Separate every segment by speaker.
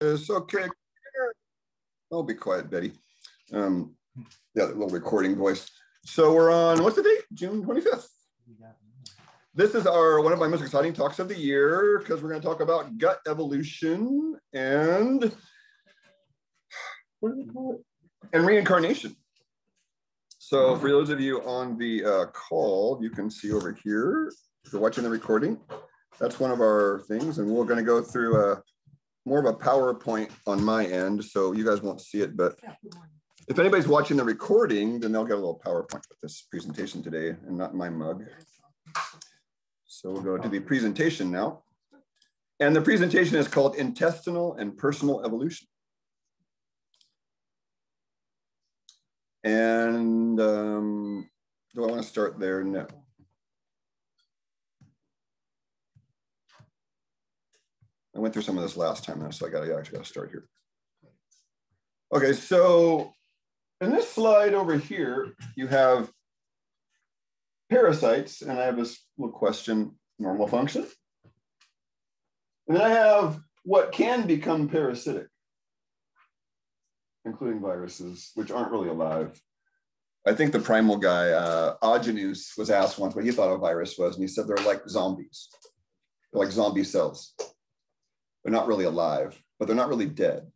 Speaker 1: It's okay. Oh, be quiet, Betty. Yeah, that little recording voice. So we're on, what's the date? June 25th. This is one of my most exciting talks of the year because we're going to talk about gut evolution and what do they call it? And reincarnation. So for those of you on the call, you can see over here, if you're watching the recording, that's one of our things. And we're going to go through more of a PowerPoint on my end, so you guys won't see it. But if anybody's watching the recording, then they'll get a little PowerPoint with this presentation today and not my mug. So we'll go to the presentation now. And the presentation is called Intestinal and Personal Evolution. And do I want to start there? No. I went through some of this last time, though, so I actually got to start here. Okay, so in this slide over here, you have parasites, and I have this little question, normal function. And then I have what can become parasitic, including viruses, which aren't really alive. I think the primal guy, Agenus, was asked once what he thought a virus was, and he said they're like zombies. They're like zombie cells. They're not really alive, but they're not really dead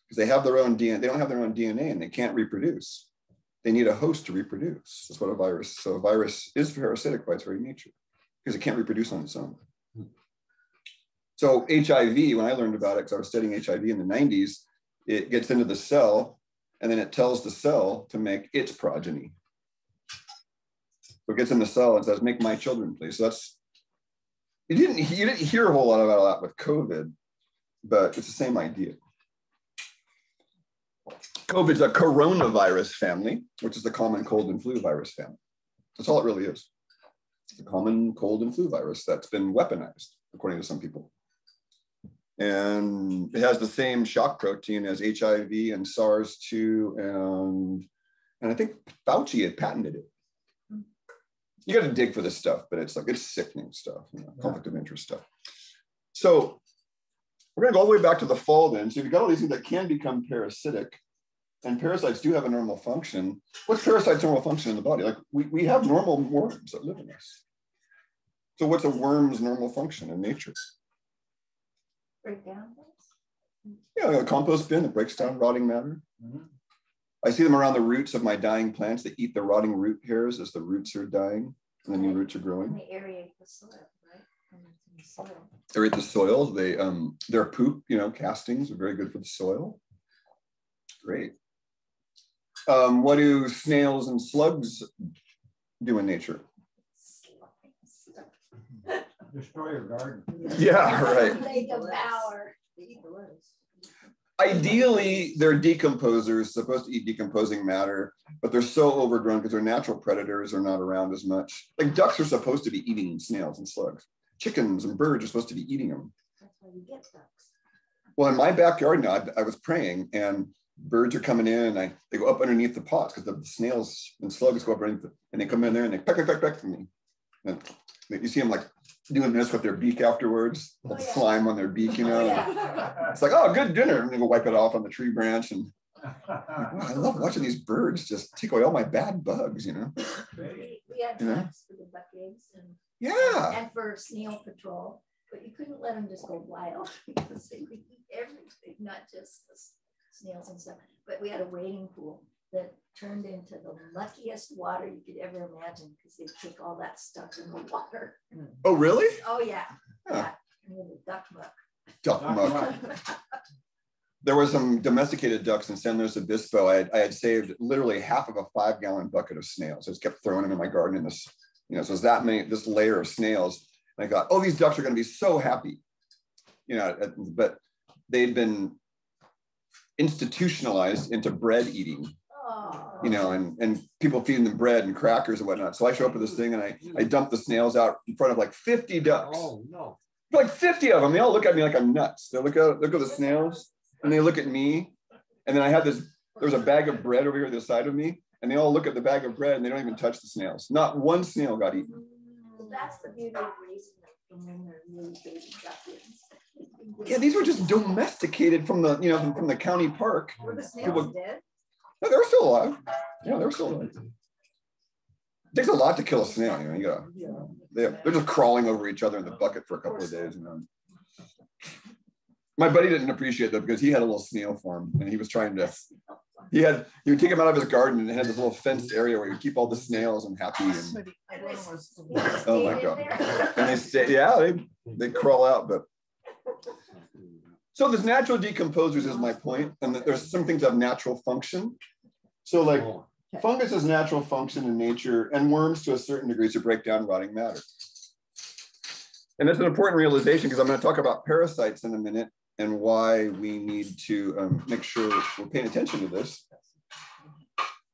Speaker 1: because they have their own DNA. They don't have their own DNA and they can't reproduce. They need a host to reproduce. That's what a virus. So a virus is parasitic by its very nature because it can't reproduce on its own. So HIV, when I learned about it, because I was studying HIV in the 90s, it gets into the cell and then it tells the cell to make its progeny. So it gets in the cell and says, make my children, please. So that's, you didn't hear a whole lot about that with COVID, but it's the same idea. COVID's a coronavirus family, which is the common cold and flu virus family. That's all it really is. It's a common cold and flu virus that's been weaponized, according to some people. And it has the same shock protein as HIV and SARS-2, and I think Fauci had patented it. You got to dig for this stuff, but it's sickening stuff, conflict of interest stuff. So we're going to go all the way back to the fall then. So you've got all these things that can become parasitic, and parasites do have a normal function. What's parasite's normal function in the body? Like we have normal worms that live in us. So what's a worm's normal function in nature?
Speaker 2: Break down things?
Speaker 1: Yeah, like a compost bin that breaks down rotting matter. Mm-hmm. I see them around the roots of my dying plants. They eat the rotting root hairs as the roots are dying and the new roots are growing.
Speaker 2: And they aerate the soil, right?
Speaker 1: Aerate the soil. Their poop, castings are very good for the soil. Great. What do snails and slugs do in nature?
Speaker 3: Destroy your garden.
Speaker 1: Yeah, right.
Speaker 2: They devour.
Speaker 1: Ideally, they're decomposers, supposed to eat decomposing matter, but they're so overgrown because their natural predators are not around as much. Like ducks are supposed to be eating snails and slugs. Chickens and birds are supposed to be eating them.
Speaker 2: That's why you get ducks.
Speaker 1: Well, in my backyard now, I was praying and birds are coming in and they go up underneath the pots because the snails and slugs go up underneath and they come in there and they peck at me. And you see them like doing this with their beak afterwards, slime on their beak, It's like, oh, good dinner. And they go wipe it off on the tree branch. And wow, I love watching these birds just take away all my bad bugs,
Speaker 2: We had ducks for the buck eggs and for snail patrol, but you couldn't let them just go wild because they would eat everything, not just the snails and stuff. But we had a wading pool that turned into the luckiest water you could ever imagine because they take all that stuff in the water.
Speaker 1: Oh, really?
Speaker 2: Oh, yeah. Yeah. Duck muck.
Speaker 1: Duck muck. There were some domesticated ducks in San Luis Obispo. I had saved literally half of a 5-gallon bucket of snails. I just kept throwing them in my garden in this, so it's that many, this layer of snails. And I thought, oh, these ducks are going to be so happy, but they'd been institutionalized into bread eating. And people feeding them bread and crackers and whatnot. So I show up with this thing and I dump the snails out in front of like 50 ducks.
Speaker 3: Oh, no.
Speaker 1: Like 50 of them. They all look at me like I'm nuts. They look at the snails and they look at me. And then I had there's a bag of bread over here at the side of me. And they all look at the bag of bread and they don't even touch the snails. Not one snail got eaten.
Speaker 2: That's the beauty of raising them when they're really baby ducklings.
Speaker 1: Yeah, these were just domesticated from the, from the county park.
Speaker 2: Were the snails dead?
Speaker 1: No, they're still alive. Yeah, they're still alive. It takes a lot to kill a snail. They're just crawling over each other in the bucket for a couple of days. My buddy didn't appreciate that because he had a little snail farm and he was trying to. He would take them out of his garden and it had this little fenced area where you keep all the snails and happy. And oh my God! And they stay. Yeah, they crawl out, but. So there's natural decomposers is my point, and there's some things that have natural function. So like fungus has natural function in nature, and worms to a certain degree to break down rotting matter. And that's an important realization because I'm going to talk about parasites in a minute and why we need to make sure we're paying attention to this.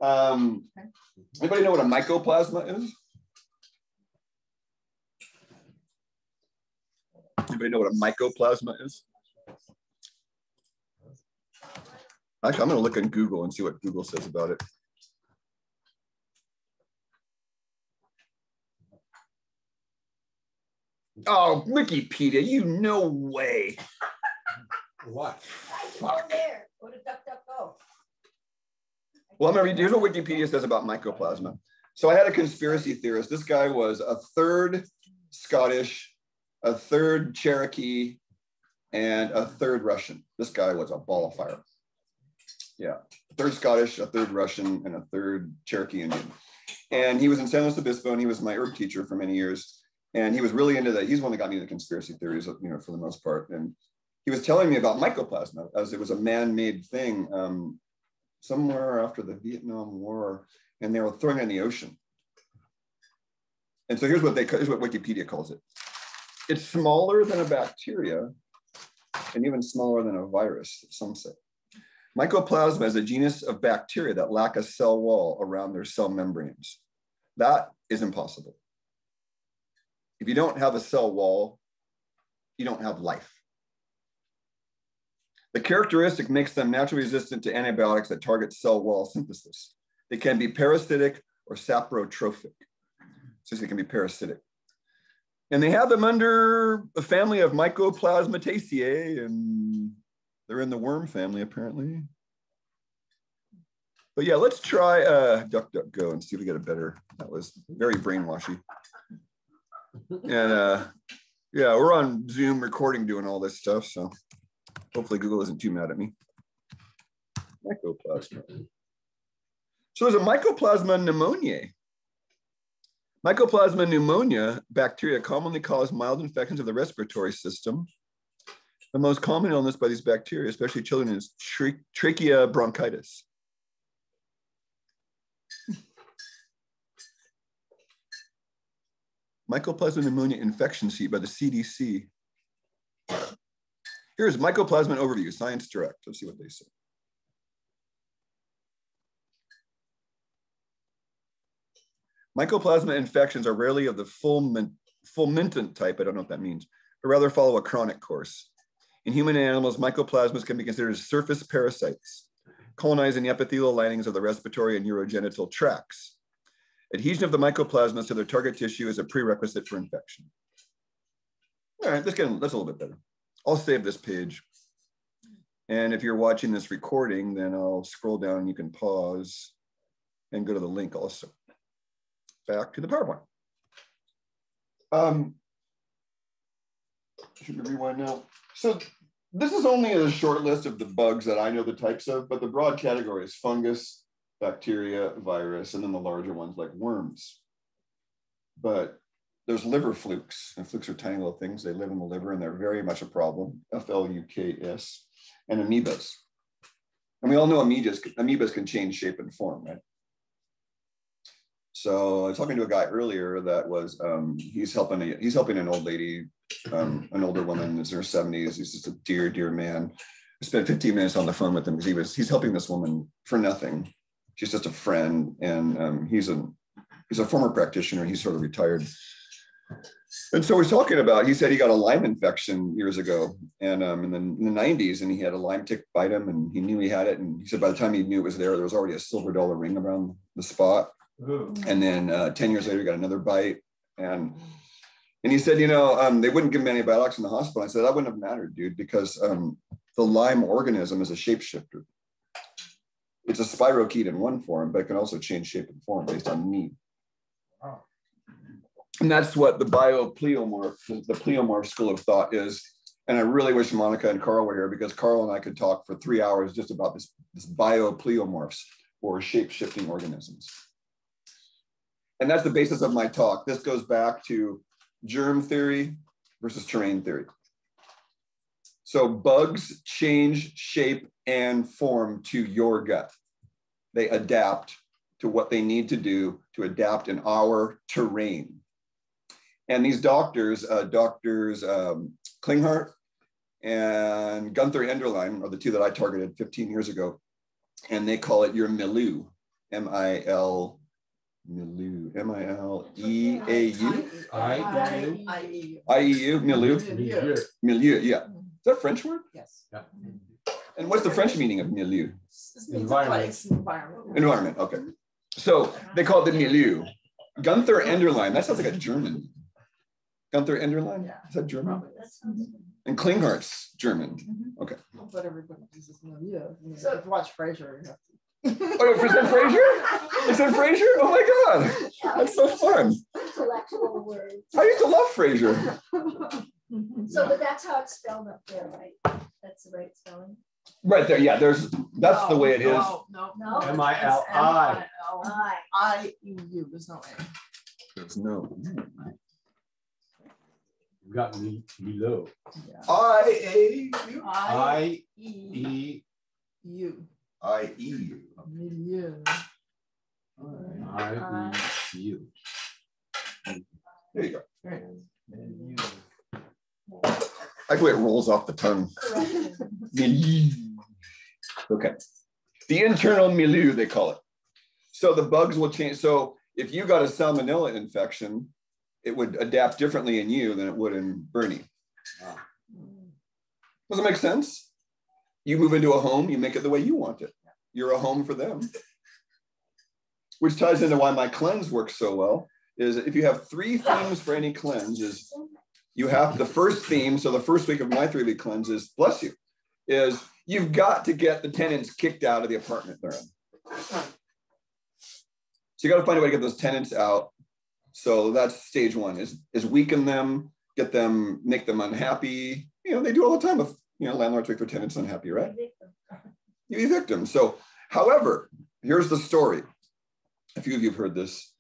Speaker 1: Anybody know what a mycoplasma is? Anybody know what a mycoplasma is? Actually, I'm going to look on Google and see what Google says about it. Oh, Wikipedia, no way.
Speaker 3: What?
Speaker 2: Fuck. What did DuckDuckGo?
Speaker 1: Well, I'm going to read, here's what Wikipedia says about mycoplasma. So I had a conspiracy theorist. This guy was a third Scottish, a third Cherokee, and a third Russian. This guy was a ball of fire. Yeah, a third Scottish, a third Russian, and a third Cherokee Indian. And he was in San Luis Obispo, and he was my herb teacher for many years. And he was really into that. He's the one that got me into conspiracy theories, for the most part. And he was telling me about mycoplasma as it was a man-made thing somewhere after the Vietnam War, and they were throwing it in the ocean. And so here's what Wikipedia calls it. It's smaller than a bacteria, and even smaller than a virus, some say. Mycoplasma is a genus of bacteria that lack a cell wall around their cell membranes. That is impossible. If you don't have a cell wall, you don't have life. The characteristic makes them naturally resistant to antibiotics that target cell wall synthesis. They can be parasitic or saprotrophic, so they can be parasitic. And they have them under a family of Mycoplasmataceae, and they're in the worm family, apparently. But yeah, let's try DuckDuckGo and see if we get a better. That was very brainwashy. And yeah, we're on Zoom recording doing all this stuff, so hopefully Google isn't too mad at me. Mycoplasma. So there's a Mycoplasma pneumoniae. Mycoplasma pneumonia bacteria commonly cause mild infections of the respiratory system. The most common illness by these bacteria, especially children, is trachea bronchitis. Mycoplasma pneumonia infection sheet by the CDC. Here's Mycoplasma overview, Science Direct. Let's see what they say. Mycoplasma infections are rarely of the fulminant type, I don't know what that means, but rather follow a chronic course. In human and animals, mycoplasmas can be considered as surface parasites, colonizing the epithelial linings of the respiratory and urogenital tracts. Adhesion of the mycoplasmas to their target tissue is a prerequisite for infection. All right, that's a little bit better. I'll save this page. And if you're watching this recording, then I'll scroll down and you can pause and go to the link also. Back to the PowerPoint. Should we rewind now? So this is only a short list of the bugs that I know the types of, but the broad category is fungus, bacteria, virus, and then the larger ones like worms. But there's liver flukes, and flukes are tiny little things. They live in the liver and they're very much a problem, F-L-U-K-S, and amoebas. And we all know amoebas can change shape and form, right? So I was talking to a guy earlier that was, he's helping an old lady, an older woman that's in her 70s. He's just a dear, dear man. I spent 15 minutes on the phone with him because he's helping this woman for nothing. She's just a friend, and he's a former practitioner. He's sort of retired. And so we're talking about, he said he got a Lyme infection years ago, and in the 90s, and he had a Lyme tick bite him, and he knew he had it. And he said by the time he knew it was there was already a silver dollar ring around the spot. Ooh. And then 10 years later, he got another bite. And And he said, you know, they wouldn't give him antibiotics in the hospital. I said, that wouldn't have mattered, dude, because the Lyme organism is a shapeshifter. It's a spirochete in one form, but it can also change shape and form based on need.
Speaker 3: Wow.
Speaker 1: And that's what the pleomorph school of thought is. And I really wish Monica and Carl were here, because Carl and I could talk for 3 hours just about this biopleomorphs, or shape-shifting organisms. And that's the basis of my talk. This goes back to germ theory versus terrain theory. So bugs change shape and form to your gut. They adapt to what they need to do to adapt in our terrain. And these doctors, Klinghardt and Gunther Enderlein are the two that I targeted 15 years ago. And they call it your milieu, M-I-L-E-A-U. I-E-U, milieu. Milieu, yeah. Is that a French word?
Speaker 4: Yes.
Speaker 3: Yeah.
Speaker 1: And what's the French meaning of milieu?
Speaker 4: Environment.
Speaker 1: Environment, okay. So they call it the milieu. Gunther Enderlein, that sounds like a German. Gunther Enderlein,
Speaker 4: Yeah.
Speaker 1: is that German?
Speaker 2: Mm-hmm.
Speaker 1: And Klinghardt's German. Okay.
Speaker 4: But everybody uses milieu. So if you watch Frasier, you have to.
Speaker 1: Oh, is that Frasier? Is that Frasier? Oh my God, that's so fun.
Speaker 2: Intellectual words.
Speaker 1: I used to love Frasier.
Speaker 2: So, but that's how it's spelled up there, right? That's the right spelling.
Speaker 1: Right there, yeah. That's the way it is.
Speaker 4: No.
Speaker 3: M-I-L-I.
Speaker 4: I-E-U. There's no A.
Speaker 1: There's no.
Speaker 3: You got me below.
Speaker 4: Yeah.
Speaker 1: I-A-U.
Speaker 4: I-E-U.
Speaker 1: I-E-U.
Speaker 4: Milieu.
Speaker 3: I-E-U.
Speaker 1: There you go.
Speaker 4: Right.
Speaker 1: I like the way it rolls off the tongue. Milieu. Okay. The internal milieu, they call it. So the bugs will change. So if you got a salmonella infection, it would adapt differently in you than it would in Bernie.
Speaker 3: Wow.
Speaker 1: Does it make sense? You move into a home, you make it the way you want it. You're a home for them. Which ties into why my cleanse works so well, is if you have 3 themes for any cleanse, is you have the first theme, so the first week of my 3-week cleanse is, bless you, is you've got to get the tenants kicked out of the apartment they're in. So you got to find a way to get those tenants out. So that's stage 1, is weaken them, get them, make them unhappy. You know, they do all the time with, you know, landlords make their tenants unhappy, right? You evict them. So, however, here's the story. A few of you have heard this.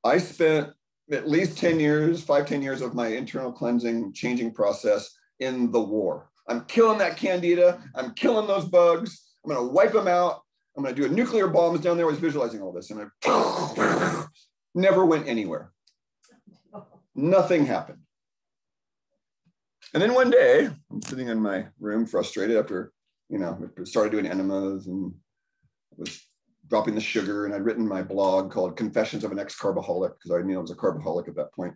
Speaker 1: I spent at least 10 years, 5-10 years of my internal cleansing, changing process in the war. I'm killing that Candida. I'm killing those bugs. I'm going to wipe them out. I'm going to do a nuclear bombs down there. I was visualizing all this, and I never went anywhere. Nothing happened. And then one day, I'm sitting in my room frustrated after, you know, started doing enemas and was dropping the sugar, and I'd written my blog called Confessions of an Ex-Carbaholic, because I knew I was a carbaholic at that point.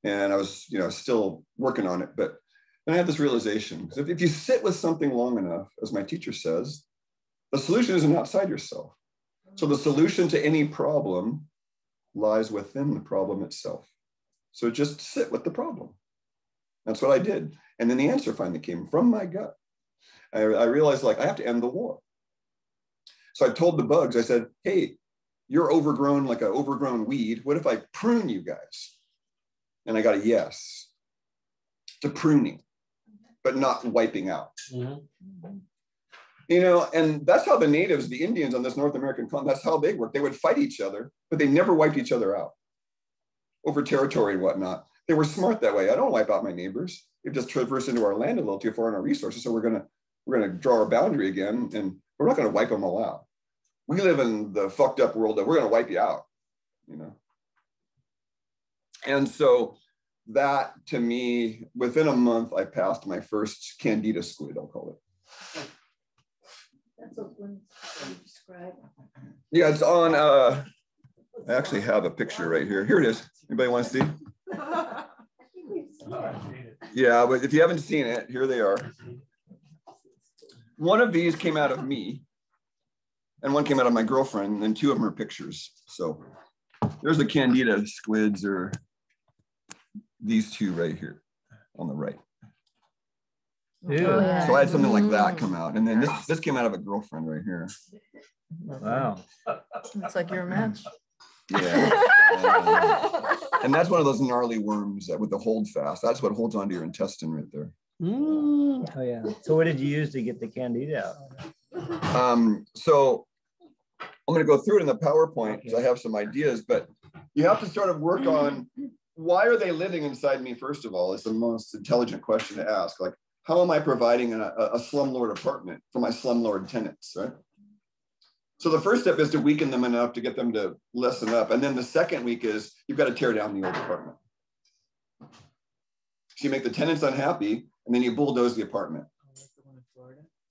Speaker 1: And I was, you know, still working on it. But then I had this realization, because if you sit with something long enough, as my teacher says, the solution isn't outside yourself. So the solution to any problem lies within the problem itself. So just sit with the problem. That's what I did. And then the answer finally came from my gut. I realized, like, I have to end the war. So I told the bugs, I said, hey, you're overgrown like an overgrown weed. What if I prune you guys? And I got a yes to pruning, but not wiping out.
Speaker 3: Mm-hmm.
Speaker 1: You know, and that's how the natives, the Indians on this North American continent, that's how they work. They would fight each other, but they never wiped each other out over territory and whatnot. They were smart that way. I don't wipe out my neighbors. They've just traversed into our land a little too far in our resources. So we're gonna draw our boundary again, and we're not gonna wipe them all out. We live in the fucked up world that we're gonna wipe you out, you know? And so that, to me, within a month, I passed my first Candida squid, I'll call it.
Speaker 2: That's what you describe.
Speaker 1: Yeah, it's on, I actually have a picture right here. Here it is. Anybody want to see? Yeah, but if you haven't seen it, here they are. One of these came out of me, and one came out of my girlfriend, and 2 of them are pictures. So there's the Candida squids, or these two right here on the right.
Speaker 5: Ew.
Speaker 4: Oh, yeah.
Speaker 1: So I had something like that come out. And then this came out of a girlfriend right here.
Speaker 5: Wow.
Speaker 4: It's like you're a match.
Speaker 1: Yeah. And that's one of those gnarly worms that with the hold fast, that's what holds onto your intestine right there.
Speaker 5: Oh yeah. So what did you use to get the Candida out?
Speaker 1: So I'm going to go through it in the PowerPoint because I have some ideas, but you have to sort of work on why are they living inside me, first of all? It's the most intelligent question to ask. Like, how am I providing a slumlord apartment for my slumlord tenants, right? So the first step is to weaken them enough to get them to lessen up. And then the second week is you've got to tear down the old apartment. So you make the tenants unhappy and then you bulldoze the apartment.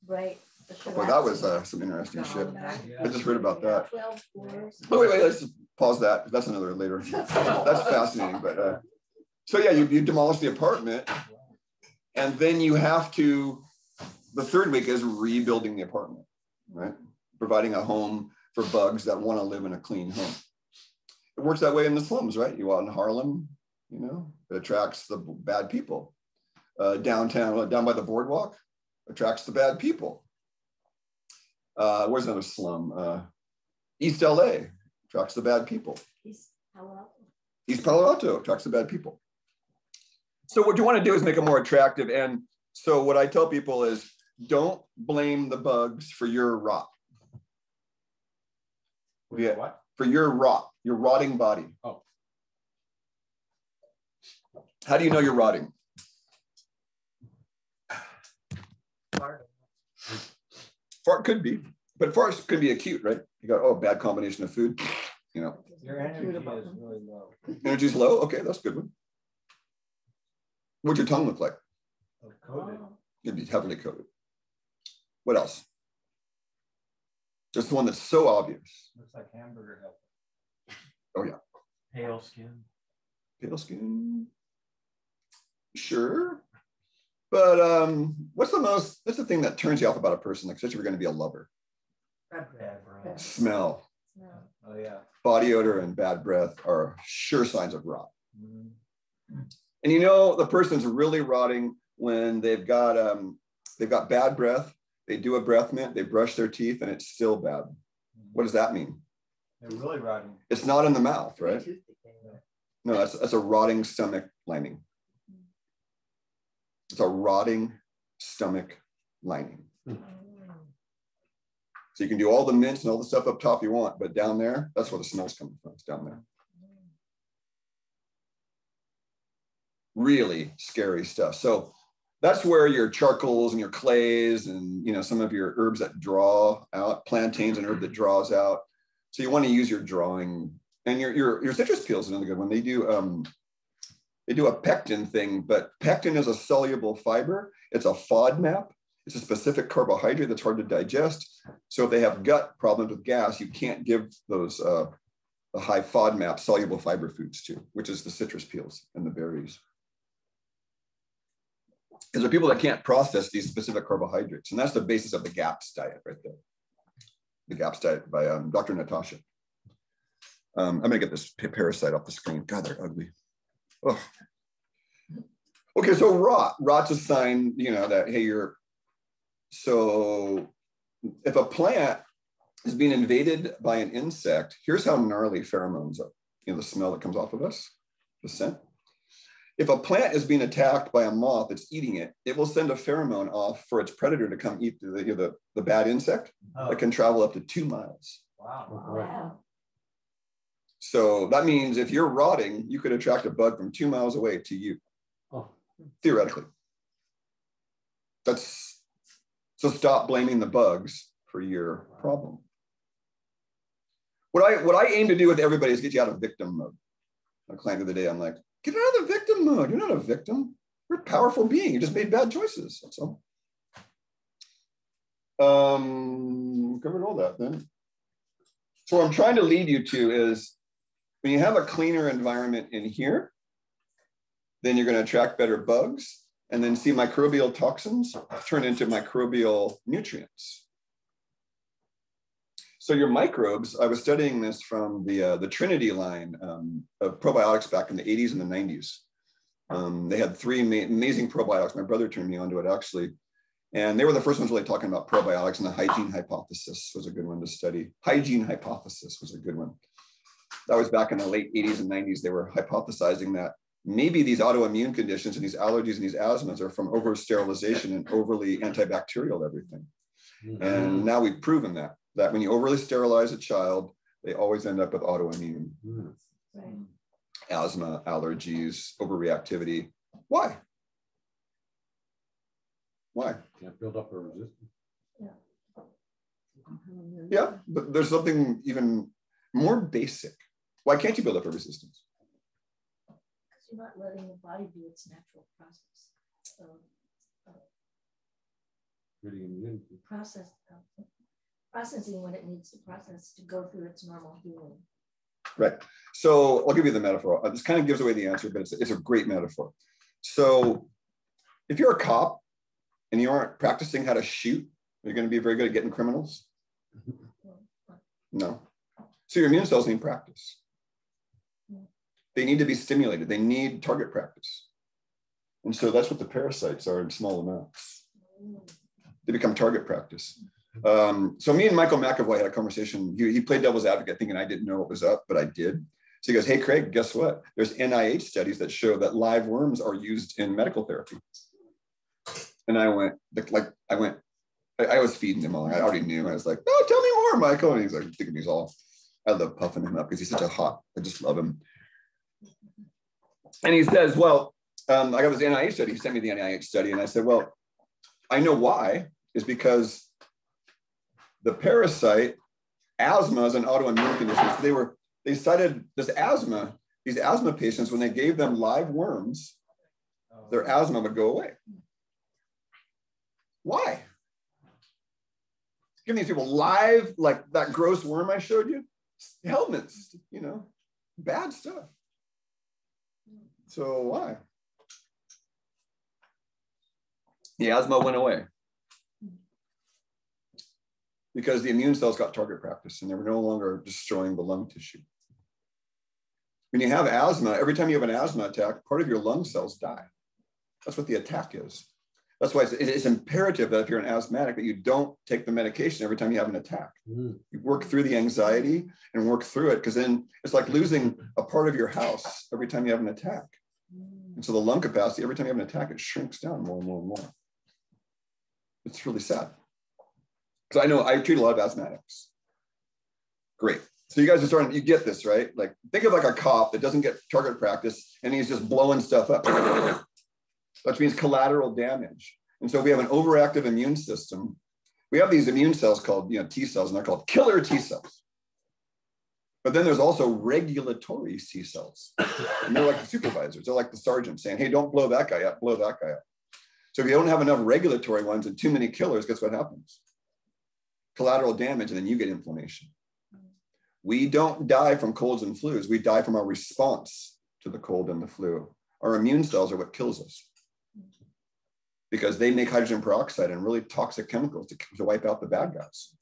Speaker 2: Right.
Speaker 1: Well, that was some interesting shit. I just heard about that.
Speaker 2: 12 floors.
Speaker 1: Oh, wait, let's just pause that. That's another later. That's fascinating. But so yeah, you demolish the apartment and then you have to, the third week is rebuilding the apartment, right? Providing a home for bugs that want to live in a clean home. It works that way in the slums, right? You out in Harlem, you know, it attracts the bad people. Downtown, down by the boardwalk, attracts the bad people. Where's another slum? East LA attracts the bad people. East Palo Alto attracts the bad people. So what you want to do is make it more attractive. And so what I tell people is don't blame the bugs for your rot. Yeah,
Speaker 3: What?
Speaker 1: for your rot, your rotting body.
Speaker 3: Oh.
Speaker 1: How do you know you're rotting? Fart could be, but farts could be acute, right? You got, oh, bad combination of food, you know.
Speaker 3: Your energy is really low.
Speaker 1: Energy's low? Okay, that's a good one. What'd your tongue look like?
Speaker 3: Coated.
Speaker 1: It'd be heavily coated. What else? Just the one that's so obvious.
Speaker 3: Looks like hamburger helper.
Speaker 1: Oh, yeah.
Speaker 3: Pale skin.
Speaker 1: Pale skin. Sure. But what's the thing that turns you off about a person, like, especially if you're going to be a lover?
Speaker 3: Bad breath.
Speaker 1: Smell.
Speaker 3: Oh, yeah.
Speaker 1: Body odor and bad breath are sure signs of rot. And you know, the person's really rotting when they've got bad breath. They do a breath mint, they brush their teeth, and it's still bad. What does that mean?
Speaker 3: They're really rotting.
Speaker 1: It's not in the mouth, right? No, that's a rotting stomach lining. It's a rotting stomach lining. So you can do all the mints and all the stuff up top you want, but down there, that's where the smell's coming from. It's down there. Really scary stuff. So that's where your charcoals and your clays and, you know, some of your herbs that draw out. Plantain's an herb that draws out. So you want to use your drawing, and your citrus peel is another good one. They do a pectin thing, but pectin is a soluble fiber. It's a FODMAP. It's a specific carbohydrate that's hard to digest. So if they have gut problems with gas, you can't give those the high FODMAP soluble fiber foods to, which is the citrus peels and the berries. Because there are people that can't process these specific carbohydrates. And that's the basis of the GAPS diet right there. The GAPS diet by Dr. Natasha. I'm going to get this parasite off the screen. God, they're ugly. Oh. Okay, so rot. Rot's a sign, you know, that, hey, so if a plant is being invaded by an insect, here's how gnarly pheromones are. You know, the smell that comes off of us, the scent. If a plant is being attacked by a moth that's eating it, it will send a pheromone off for its predator to come eat the bad insect that can travel up to 2 miles.
Speaker 3: Wow.
Speaker 1: So that means if you're rotting, you could attract a bug from 2 miles away to you, theoretically. So stop blaming the bugs for your problem. What I aim to do with everybody is get you out of victim mode. A client of the day, I'm like, get out of the victim mode. You're not a victim. You're a powerful being. You just made bad choices. That's all. Covered all that then. So what I'm trying to lead you to is when you have a cleaner environment in here, then you're going to attract better bugs and then see microbial toxins turn into microbial nutrients. So your microbes, I was studying this from the Trinity line of probiotics back in the 80s and the 90s. They had three amazing probiotics. My brother turned me onto it, actually. And they were the first ones really talking about probiotics, and the hygiene hypothesis was a good one to study. Hygiene hypothesis was a good one. That was back in the late 80s and 90s. They were hypothesizing that maybe these autoimmune conditions and these allergies and these asthmas are from over-sterilization and overly antibacterial everything. And now we've proven that when you overly sterilize a child, they always end up with autoimmune. Asthma, allergies, overreactivity. Why? Why?
Speaker 6: Can't build up a resistance.
Speaker 1: Yeah, but there's something even more basic. Why can't you build up a resistance?
Speaker 2: Because you're not letting the body do its natural process. So, processing what it needs to process to go through its normal healing.
Speaker 1: Right. So I'll give you the metaphor. This kind of gives away the answer, but it's a great metaphor. So if you're a cop and you aren't practicing how to shoot, you're going to be very good at getting criminals? No. So your immune cells need practice. They need to be stimulated. They need target practice. And so that's what the parasites are in small amounts. They become target practice. So me and Michael McAvoy had a conversation. He played devil's advocate thinking I didn't know what was up, but I did. So he goes, hey, Craig, guess what? There's NIH studies that show that live worms are used in medical therapy. And I went, I was feeding him all. I already knew. I was like, oh, tell me more, Michael. And he's like, thinking he's all, I love puffing him up because he's such a hot, I just love him. And he says, well, I got this NIH study. He sent me the NIH study. And I said, well, I know why. Is because the parasite, asthma is an autoimmune condition. They cited this asthma, these asthma patients, when they gave them live worms, their asthma would go away. Why? Giving these people live, like that gross worm I showed you, helmets, you know, bad stuff. So why? The asthma went away because the immune cells got target practice and they were no longer destroying the lung tissue. When you have asthma, every time you have an asthma attack, part of your lung cells die. That's what the attack is. That's why it's imperative that if you're an asthmatic, that you don't take the medication every time you have an attack. You work through the anxiety and work through it, because then it's like losing a part of your house every time you have an attack. And so the lung capacity, every time you have an attack, it shrinks down more and more and more. It's really sad. Because I know I treat a lot of asthmatics. Great. So you guys are starting, you get this, right? Like, think of like a cop that doesn't get target practice and he's just blowing stuff up, which means collateral damage. And so we have an overactive immune system. We have these immune cells called, T cells, and they're called killer T cells. But then there's also regulatory T cells. And they're like the supervisors. They're like the sergeant saying, hey, don't blow that guy up, blow that guy up. So if you don't have enough regulatory ones and too many killers, guess what happens? Collateral damage, and then you get inflammation. We don't die from colds and flus. We die from our response to the cold and the flu. Our immune cells are what kills us, because they make hydrogen peroxide and really toxic chemicals to wipe out the bad guys.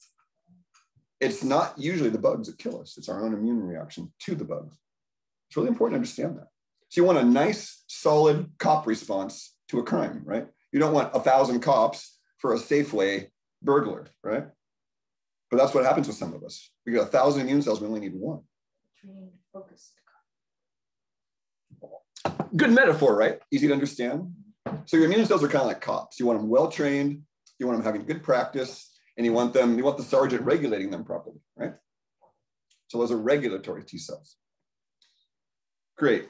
Speaker 1: It's not usually the bugs that kill us. It's our own immune reaction to the bugs. It's really important to understand that. So you want a nice, solid cop response to a crime, right? You don't want 1,000 cops for a Safeway burglar, right? But that's what happens with some of us. We got 1,000 immune cells, we only need one.
Speaker 2: Trained, focused.
Speaker 1: Good metaphor, right? Easy to understand. So your immune cells are kind of like cops. You want them well-trained, you want them having good practice, and you want the sergeant regulating them properly, right? So those are regulatory T cells. Great.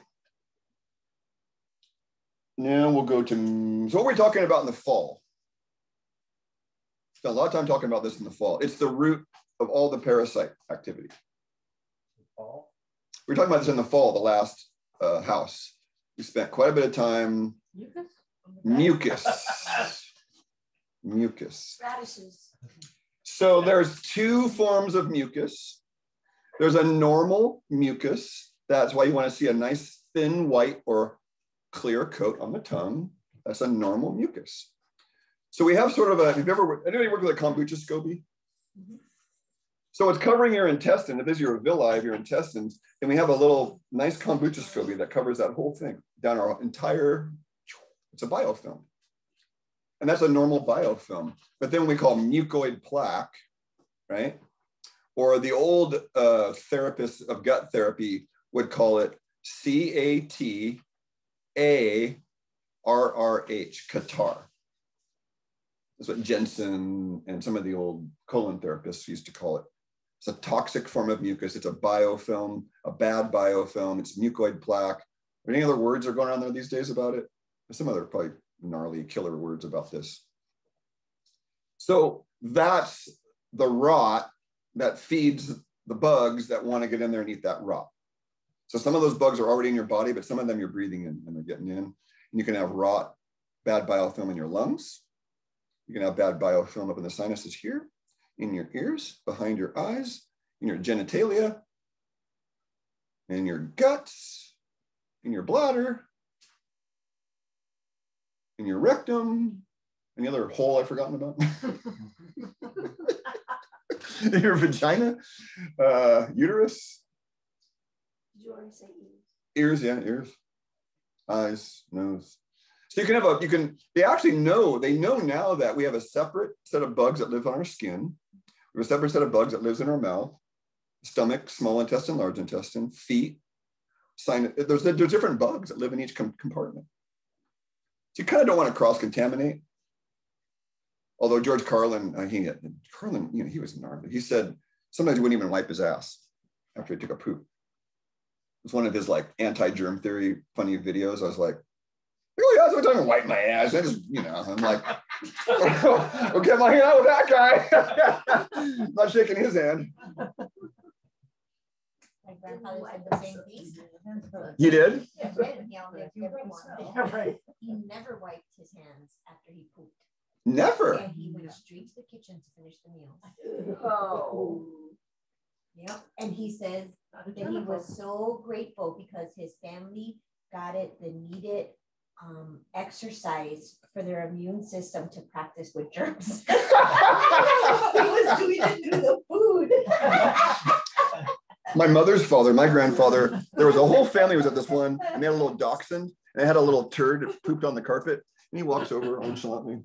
Speaker 1: Now we'll go to, so what we're talking about in the fall. Spent a lot of time talking about this in the fall. It's the root of all the parasite activity.
Speaker 3: Fall?
Speaker 1: We were talking about this in the fall, the last house. We spent quite a bit of time. Mucus. Mucus.
Speaker 2: Radishes.
Speaker 1: So there's two forms of mucus. There's a normal mucus. That's why you want to see a nice thin white or clear coat on the tongue. That's a normal mucus. So we have sort of a, anybody worked with a kombucha SCOBY? So it's covering your intestine. If this is your villi of your intestines, and we have a little nice kombucha SCOBY that covers that whole thing. down our entire, it's a biofilm. And that's a normal biofilm. But then we call mucoid plaque, right? Or the old therapists of gut therapy would call it CATARRH, catarrh. That's what Jensen and some of the old colon therapists used to call it. It's a toxic form of mucus. It's a biofilm, a bad biofilm. It's mucoid plaque. Are any other words are going on there these days about it? There's some other probably gnarly killer words about this. So that's the rot that feeds the bugs that want to get in there and eat that rot. So some of those bugs are already in your body, but some of them you're breathing in and they're getting in. And you can have rot, bad biofilm in your lungs. You can have bad biofilm up in the sinuses here, in your ears, behind your eyes, in your genitalia, in your guts, in your bladder, in your rectum. Any other hole I've forgotten about? In your vagina, uterus.
Speaker 2: Did you already say
Speaker 1: Ears,
Speaker 2: ears?
Speaker 1: yeah, ears, eyes, nose. So you can have they actually know, they know now that we have a separate set of bugs that live on our skin. We have a separate set of bugs that lives in our mouth, stomach, small intestine, large intestine, feet, there's different bugs that live in each compartment. So you kind of don't want to cross-contaminate. Although George Carlin, he was gnarly. He said sometimes he wouldn't even wipe his ass after he took a poop. It was one of his like anti-germ theory funny videos. I was like, oh yeah, so I don't wipe my ass. I just, I'm like, okay, I'm hanging out with that guy. I'm not shaking his hand.
Speaker 6: My grandfather said the same thing.
Speaker 1: You did?
Speaker 6: He never wiped his hands after he pooped.
Speaker 1: Never.
Speaker 6: And he went straight to the kitchen to finish the meal.
Speaker 2: Oh.
Speaker 6: Yep. And he says that he was so grateful because his family got it the needed exercise for their immune system to practice with germs. He was doing it through the food.
Speaker 1: My mother's father, my grandfather, there was a whole family was at this one, and they had a little dachshund, and they had a little turd that pooped on the carpet, and he walks over nonchalantly,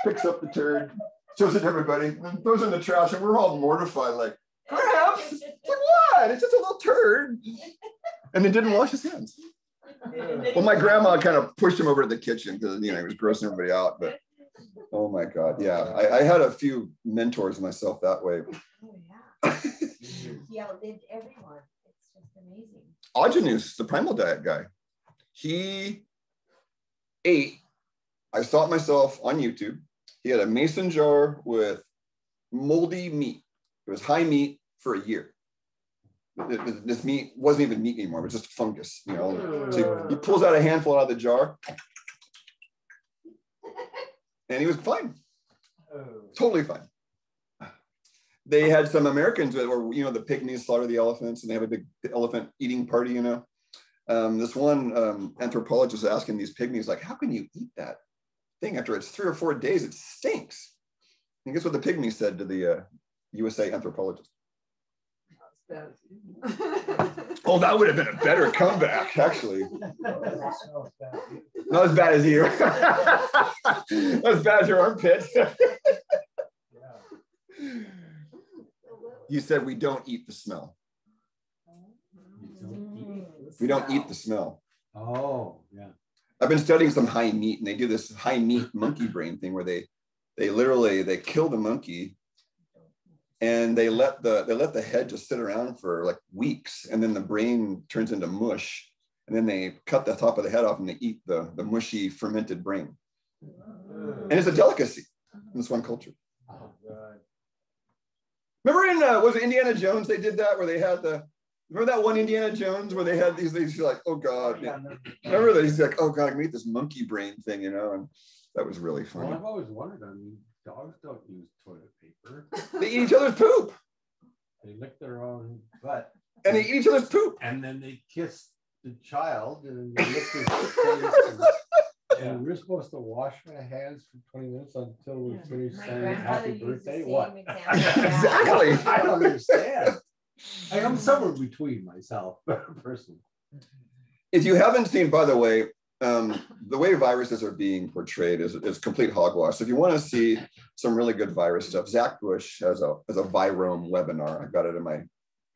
Speaker 1: picks up the turd, shows it to everybody, and throws it in the trash, and we're all mortified, like, Gramps, it's like, what? It's just a little turd. And then didn't wash his hands. Well, my grandma kind of pushed him over to the kitchen because, he was grossing everybody out, but oh my God, yeah. I had a few mentors myself that way.
Speaker 6: Oh, yeah. He outlived everyone. It's just amazing.
Speaker 1: Augenus, the primal diet guy, he ate, I saw it myself on YouTube. He had a mason jar with moldy meat. It was high meat for a year. This meat wasn't even meat anymore, it was just fungus, So he pulls out a handful out of the jar and he was fine. Totally fine. They had some Americans that were, the pygmies slaughter the elephants and they have a big elephant eating party, This one anthropologist was asking these pygmies, like, how can you eat that thing after it's 3 or 4 days? It stinks. And guess what the pygmy said to the USA anthropologist? Oh, that would have been a better comeback, actually. Not as bad as you. Not as bad as your armpits. You said we don't eat the smell. We don't eat the smell.
Speaker 3: Oh, yeah.
Speaker 1: I've been studying some high meat, and they do this high meat monkey brain thing where they literally kill the monkey and they let the head just sit around for like weeks, and then the brain turns into mush, and then they cut the top of the head off and they eat the mushy fermented brain. And it's a delicacy in this one culture.
Speaker 3: Oh, God.
Speaker 1: Remember in was it Indiana Jones? They did that where they had remember that one Indiana Jones where they had these like, oh God, remember that? He's like, oh God, I can eat this monkey brain thing, and that was really funny.
Speaker 3: Well, I've always wondered, dogs don't use toilet paper.
Speaker 1: They eat each other's poop.
Speaker 3: They lick their own butt.
Speaker 1: And they eat each other's poop.
Speaker 3: And then they kiss the child and they lick his face. And we're supposed to wash our hands for 20 minutes until we finish saying happy birthday. What?
Speaker 1: Exactly.
Speaker 3: I don't understand. I'm somewhere between myself, personally.
Speaker 1: If you haven't seen, by the way viruses are being portrayed is complete hogwash. If you want to see some really good virus stuff, Zach Bush has a virome webinar. I've got it in my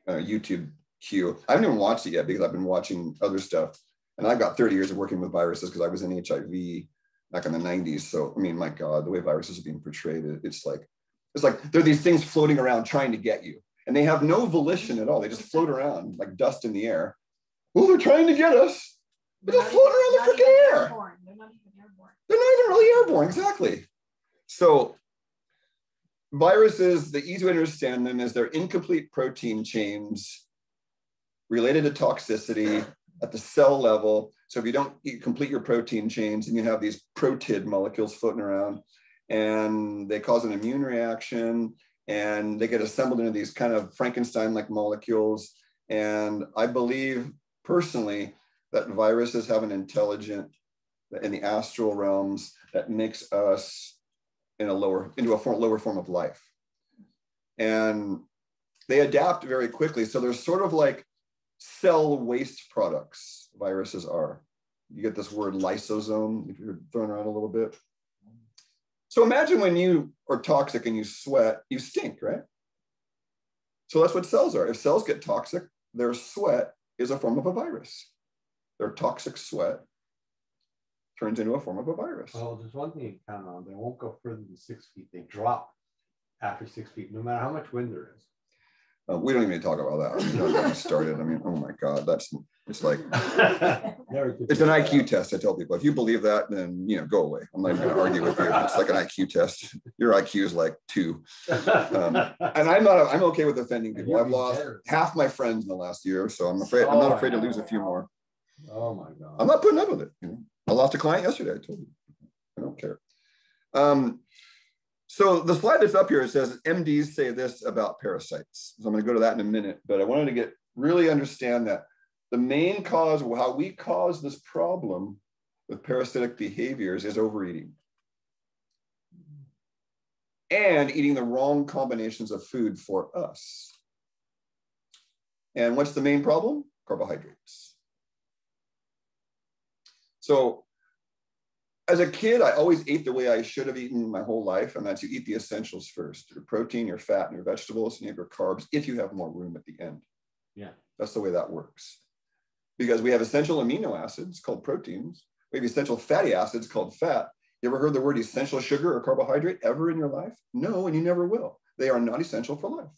Speaker 1: YouTube queue. I haven't even watched it yet because I've been watching other stuff. And I've got 30 years of working with viruses because I was in HIV back in the 90s. So, I mean, my God, the way viruses are being portrayed, it's like there are these things floating around trying to get you. And they have no volition at all. They just float around like dust in the air. Oh, they're trying to get us. They just float around the freaking air.
Speaker 2: They're not even airborne.
Speaker 1: They're not even really airborne, exactly. So viruses, the easy way to understand them is they're incomplete protein chains related to toxicity at the cell level. So if you don't complete your protein chains, and you have these protid molecules floating around, and they cause an immune reaction, and they get assembled into these kind of Frankenstein-like molecules. And I believe personally that viruses have an intelligence in the astral realms that makes us into a lower form of life. And they adapt very quickly. So they're sort of like cell waste products, viruses are. You get this word lysosome, if you're throwing around a little bit. So imagine when you are toxic and you sweat, you stink, right? So that's what cells are. If cells get toxic, their sweat is a form of a virus. Their toxic sweat turns into a form of a virus.
Speaker 3: Well, there's one thing you count on. They won't go further than 6 feet. They drop after 6 feet, no matter how much wind there is.
Speaker 1: We don't even talk about that. Don't get me started. I mean, oh my God, it's like, it's an IQ test. I tell people, if you believe that, then, go away. I'm not even going to argue with you. It's like an IQ test. Your IQ is like 2. And I'm okay with offending people. I've lost half my friends in the last year, so I'm not afraid to lose a few more.
Speaker 3: Oh my God.
Speaker 1: I'm not putting up with it. I lost a client yesterday. I told you. I don't care. So the slide that's up here, it says MDs say this about parasites. So I'm going to go to that in a minute, but I wanted to really understand that the main cause, how we cause this problem with parasitic behaviors, is overeating and eating the wrong combinations of food for us. And what's the main problem? Carbohydrates. So as a kid, I always ate the way I should have eaten my whole life, and that's you eat the essentials first: your protein, your fat, and your vegetables, and you have your carbs if you have more room at the end.
Speaker 3: Yeah,
Speaker 1: that's the way that works. Because we have essential amino acids called proteins. We have essential fatty acids called fat. You ever heard the word essential sugar or carbohydrate ever in your life? No, and you never will. They are not essential for life.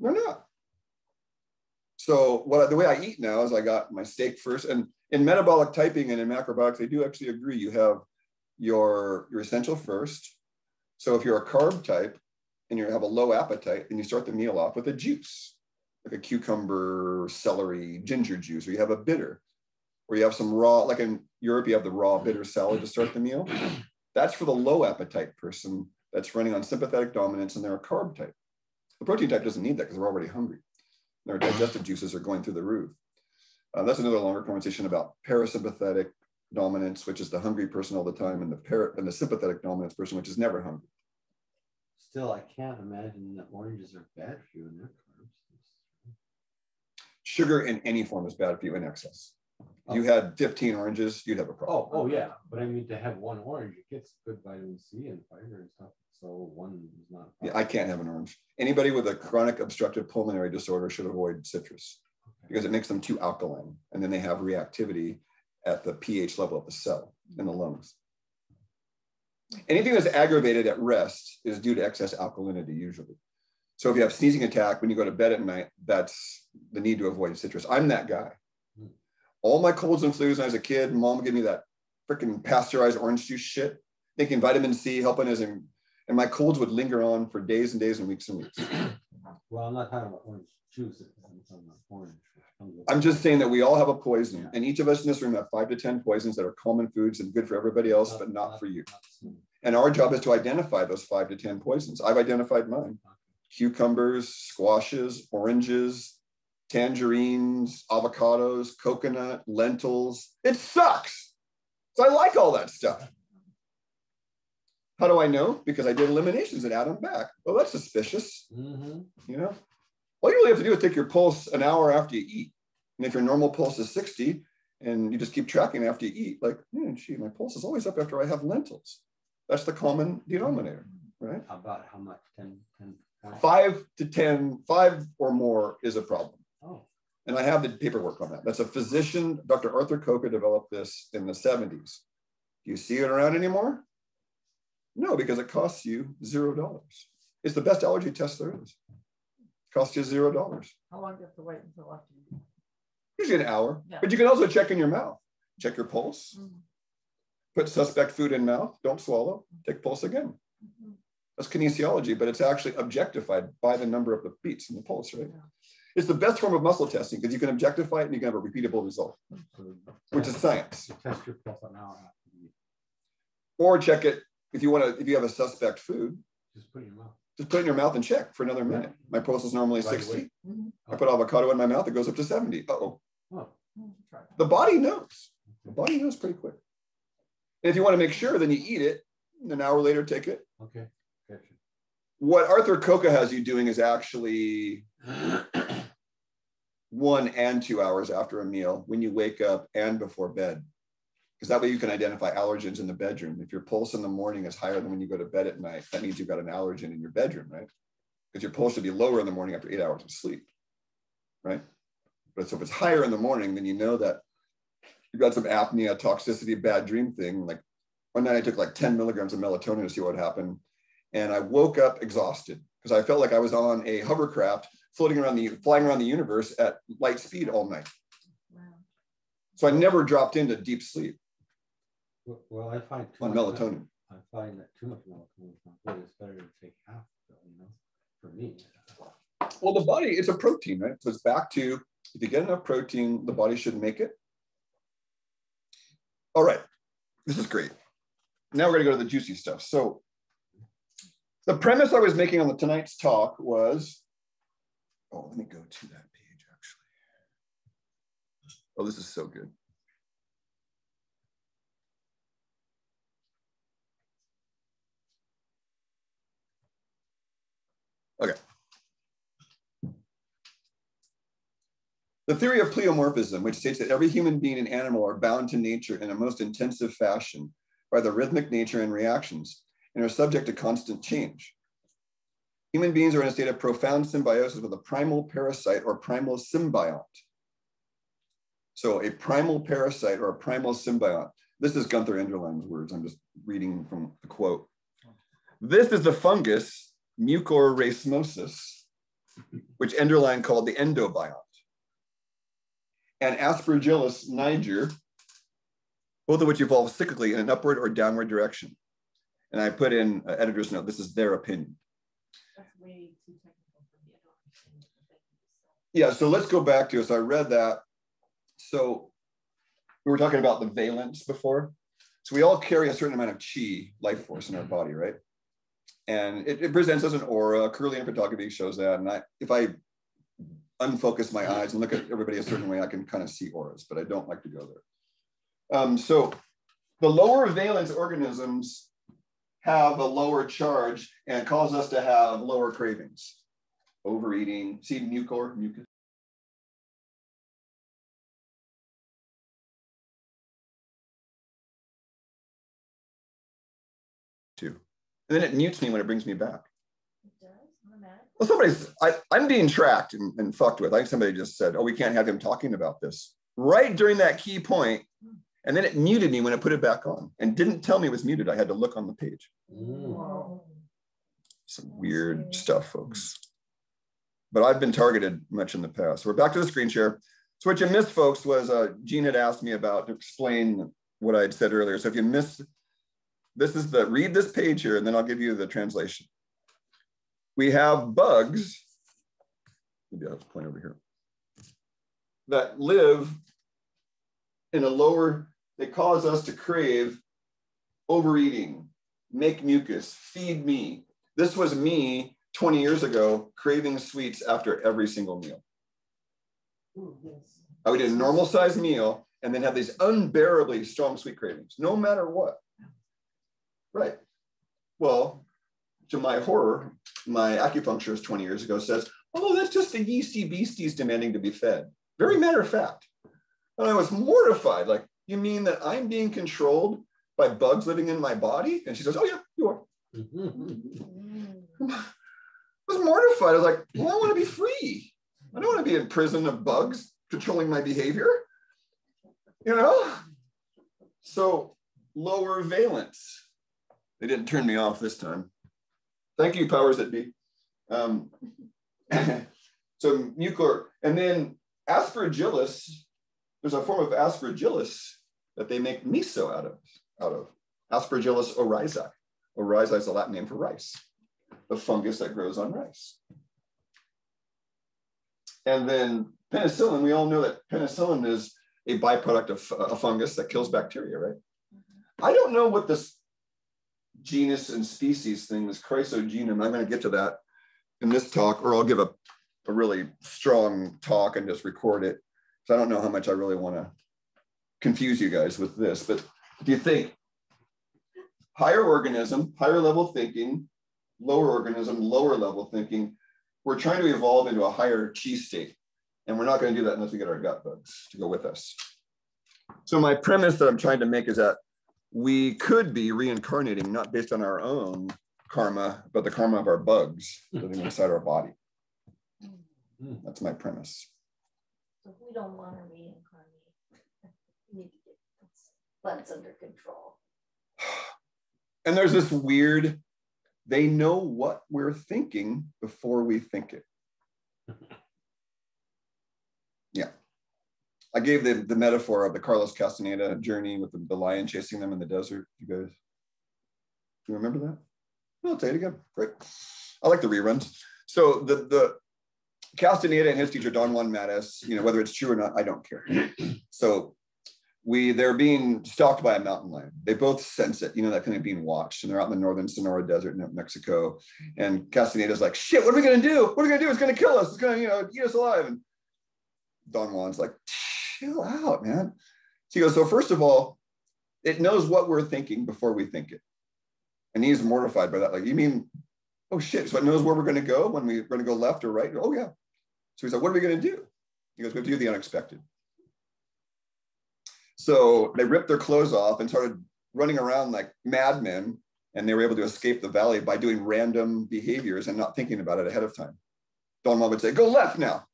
Speaker 1: They're not. So the way I eat now is I got my steak first, and in metabolic typing and in macrobiotics, they do actually agree. You have your essential first. So if you're a carb type and you have a low appetite, then you start the meal off with a juice, like a cucumber, celery, ginger juice, or you have a bitter, or you have some raw, like in Europe, you have the raw bitter salad to start the meal. That's for the low appetite person that's running on sympathetic dominance, and they're a carb type. The protein type doesn't need that because they're already hungry. Their digestive juices are going through the roof. That's another longer conversation about parasympathetic dominance, which is the hungry person all the time, and the sympathetic dominance person, which is never hungry.
Speaker 3: Still, I can't imagine that oranges are bad for you in their carbs.
Speaker 1: Sugar in any form is bad for you in excess. If you had 15 oranges, you'd have a problem.
Speaker 3: Oh yeah. But I mean, to have one orange, it gets good vitamin C and fiber and stuff. So one is not.
Speaker 1: Yeah, I can't have an orange. Anybody with a chronic obstructive pulmonary disorder should avoid citrus because it makes them too alkaline, and then they have reactivity at the pH level of the cell in the lungs. Anything that's aggravated at rest is due to excess alkalinity usually. So if you have sneezing attack when you go to bed at night, that's the need to avoid citrus. I'm that guy. All my colds and flus when I was a kid, mom would give me that freaking pasteurized orange juice shit, thinking vitamin C helping us, and my colds would linger on for days and days and weeks and weeks.
Speaker 3: Well, I'm not talking about orange juice. Orange.
Speaker 1: I'm just saying that we all have a poison, and each of us in this room have 5 to 10 poisons that are common foods and good for everybody else, but not for you. And our job is to identify those 5 to 10 poisons. I've identified mine: cucumbers, squashes, oranges, tangerines, avocados, coconut, lentils. It sucks. So I like all that stuff. How do I know? Because I did eliminations and add them back. Well, that's suspicious. All you really have to do is take your pulse an hour after you eat. And if your normal pulse is 60 and you just keep tracking after you eat, like, gee, my pulse is always up after I have lentils. That's the common denominator, right?
Speaker 3: About how much? 10?
Speaker 1: 5 to 10, 5 or more is a problem.
Speaker 3: Oh.
Speaker 1: And I have the paperwork on that. That's a physician, Dr. Arthur Coca developed this in the 70s. Do you see it around anymore? No, because it costs you $0. It's the best allergy test there is. It costs you $0.
Speaker 4: How long do you have to wait until after you?
Speaker 1: Usually an hour.
Speaker 4: Yeah.
Speaker 1: But you can also check in your mouth. Check your pulse.
Speaker 4: Mm-hmm.
Speaker 1: Put suspect food in mouth. Don't swallow. Take pulse again.
Speaker 4: Mm-hmm.
Speaker 1: That's kinesiology, but it's actually objectified by the number of the beats in the pulse, right?
Speaker 4: Yeah.
Speaker 1: It's the best form of muscle testing because you can objectify it and you can have a repeatable result, which is science.
Speaker 3: Test your pulse an hour after you eat.
Speaker 1: Or check it if you have a suspect food.
Speaker 3: Just put it in your mouth.
Speaker 1: Just put it in your mouth and check for another minute. My pulse is normally 60.
Speaker 4: Mm-hmm.
Speaker 1: I put avocado in my mouth, it goes up to 70. Uh-oh.
Speaker 3: Oh.
Speaker 1: The body knows. The body knows pretty quick. And if you want to make sure, then you eat it. An hour later, take it.
Speaker 3: Okay. Gotcha.
Speaker 1: What Arthur Coca has you doing is actually 1 and 2 hours after a meal when you wake up and before bed. Because that way you can identify allergens in the bedroom. If your pulse in the morning is higher than when you go to bed at night, that means you've got an allergen in your bedroom, right? Because your pulse should be lower in the morning after 8 hours of sleep, right? But so if it's higher in the morning, then you know that you've got some apnea, toxicity, bad dream thing. Like one night I took like 10 milligrams of melatonin to see what happened. And I woke up exhausted because I felt like I was on a hovercraft flying around the universe at light speed all night.
Speaker 4: Wow.
Speaker 1: So I never dropped into deep sleep.
Speaker 3: Well, I find
Speaker 1: on melatonin.
Speaker 3: I find that too much melatonin is not good. It's better to take half, for me.
Speaker 1: Well, the body, it's a protein, right? So it's back to, if you get enough protein, the body should make it. All right, this is great. Now we're gonna go to the juicy stuff. So the premise I was making on tonight's talk was, let me go to that page actually. Oh, this is so good. Okay. The theory of pleomorphism, which states that every human being and animal are bound to nature in a most intensive fashion by the rhythmic nature and reactions, and are subject to constant change. Human beings are in a state of profound symbiosis with a primal parasite or primal symbiont. So a primal parasite or a primal symbiont. This is Gunther Enderlein's words. I'm just reading from the quote. This is the fungus Mucorrhizmosis, which Enderlein called the endobiont, and Aspergillus niger, both of which evolve cyclically in an upward or downward direction. And I put in editor's note, this is their opinion.
Speaker 4: That's way too technical for me. I don't understand.
Speaker 1: Yeah, so let's go back to it. So I read that. So we were talking about the valence before. So we all carry a certain amount of chi, life force in our body, right? And it presents as an aura. Kirlian photography shows that. And if I unfocus my eyes and look at everybody a certain way, I can kind of see auras, but I don't like to go there. So the lower valence organisms have a lower charge and cause us to have lower cravings. Overeating, see mucus. Too. And then it mutes me when it brings me back.
Speaker 2: It does, automatically.
Speaker 1: Well, I'm being tracked and fucked with. I think somebody just said, oh, we can't have him talking about this. Right during that key point, and then it muted me when it put it back on and didn't tell me it was muted. I had to look on the page.
Speaker 4: Wow.
Speaker 1: Some weird stuff, folks. But I've been targeted much in the past. So we're back to the screen share. So what you missed, folks, was Gene had asked me about to explain what I had said earlier. So if you missed, read this page here, and then I'll give you the translation. We have bugs, maybe I'll point over here, that live in a lower, they cause us to crave overeating, make mucus, feed me. This was me 20 years ago, craving sweets after every single meal.
Speaker 4: Ooh, yes.
Speaker 1: I would eat a normal sized meal and then have these unbearably strong sweet cravings, no matter what. Right. Well, to my horror, my acupuncturist 20 years ago says, oh, that's just the yeasty beasties demanding to be fed. Very matter of fact. And I was mortified. Like, you mean that I'm being controlled by bugs living in my body? And she says, oh yeah, you are. I was mortified. I was like, well, I want to be free. I don't want to be in prison of bugs controlling my behavior. You know? So lower valence. They didn't turn me off this time. Thank you, powers that be. So mucor, and then aspergillus, there's a form of aspergillus that they make miso out of. Aspergillus oryzae. Oryzae is the Latin name for rice, the fungus that grows on rice. And then penicillin, we all know that penicillin is a byproduct of a fungus that kills bacteria, right? I don't know what this genus and species thing, this chrysogenum, I'm going to get to that in this talk, or I'll give a really strong talk and just record it. So I don't know how much I really want to confuse you guys with this, but if you think higher organism, higher level thinking, lower organism, lower level thinking, we're trying to evolve into a higher chi state. And we're not going to do that unless we get our gut bugs to go with us. So my premise that I'm trying to make is that we could be reincarnating, not based on our own karma, but the karma of our bugs living inside our body. That's my premise.
Speaker 2: So if we don't want to reincarnate, we need to get bugs under control.
Speaker 1: And there's this weird, they know what we're thinking before we think it. Yeah. I gave the metaphor of the Carlos Castaneda journey with the lion chasing them in the desert. You guys, do you remember that? I'll tell you again. Great. I like the reruns. So the Castaneda and his teacher, Don Juan Mattis, you know, whether it's true or not, I don't care. So they're being stalked by a mountain lion. They both sense it, you know, that kind of being watched, and they're out in the northern Sonora Desert in Mexico. And Castaneda's like, shit, what are we going to do? What are we going to do? It's going to kill us. It's going to, you know, eat us alive. And Don Juan's like, chill out, man. So he goes, so first of all, it knows what we're thinking before we think it. And he's mortified by that. Like, you mean, oh shit, so it knows where we're going to go when we're going to go left or right? Oh yeah. So he's like, what are we going to do? He goes, we have to do the unexpected. So they ripped their clothes off and started running around like madmen, and they were able to escape the valley by doing random behaviors and not thinking about it ahead of time. Don Juan would say, go left now.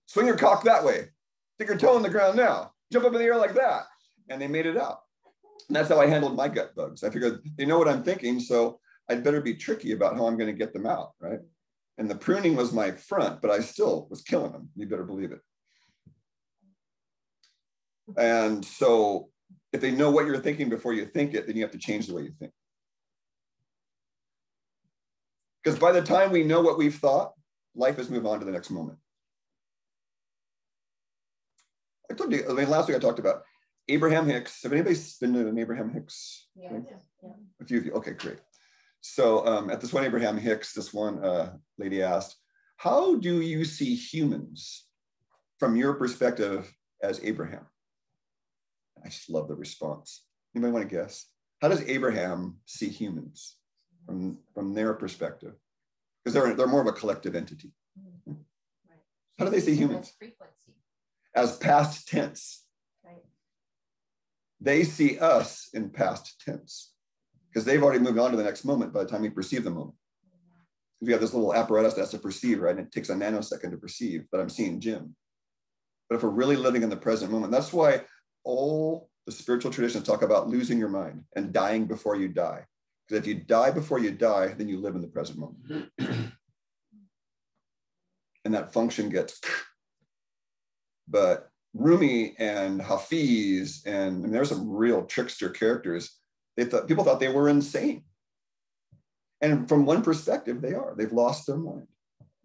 Speaker 1: Swing your cock that way. Stick your toe on the ground now. Jump up in the air like that. And they made it out. And that's how I handled my gut bugs. I figured they know what I'm thinking, so I'd better be tricky about how I'm going to get them out, right? And the pruning was my front, but I still was killing them. You better believe it. And so if they know what you're thinking before you think it, then you have to change the way you think. Because by the time we know what we've thought, life has moved on to the next moment. I told you, I mean, last week I talked about Abraham Hicks. Have anybody been to an Abraham Hicks?
Speaker 2: Yeah.
Speaker 1: A few of you. Okay, great. So at this one Abraham Hicks, this one lady asked, how do you see humans from your perspective as Abraham? I just love the response. Anybody want to guess? How does Abraham see humans from their perspective? Because they're more of a collective entity.
Speaker 2: Right.
Speaker 1: How do they see humans?
Speaker 6: Frequency.
Speaker 1: As past tense.
Speaker 2: Right.
Speaker 1: They see us in past tense because they've already moved on to the next moment by the time we perceive the moment. We have this little apparatus that has to perceive, right? And it takes a nanosecond to perceive that I'm seeing Jim. But if we're really living in the present moment, that's why all the spiritual traditions talk about losing your mind and dying before you die. Because if you die before you die, then you live in the present moment. And that function gets... But Rumi and Hafiz, and there's some real trickster characters. People thought they were insane. And from one perspective, they are. They've lost their mind.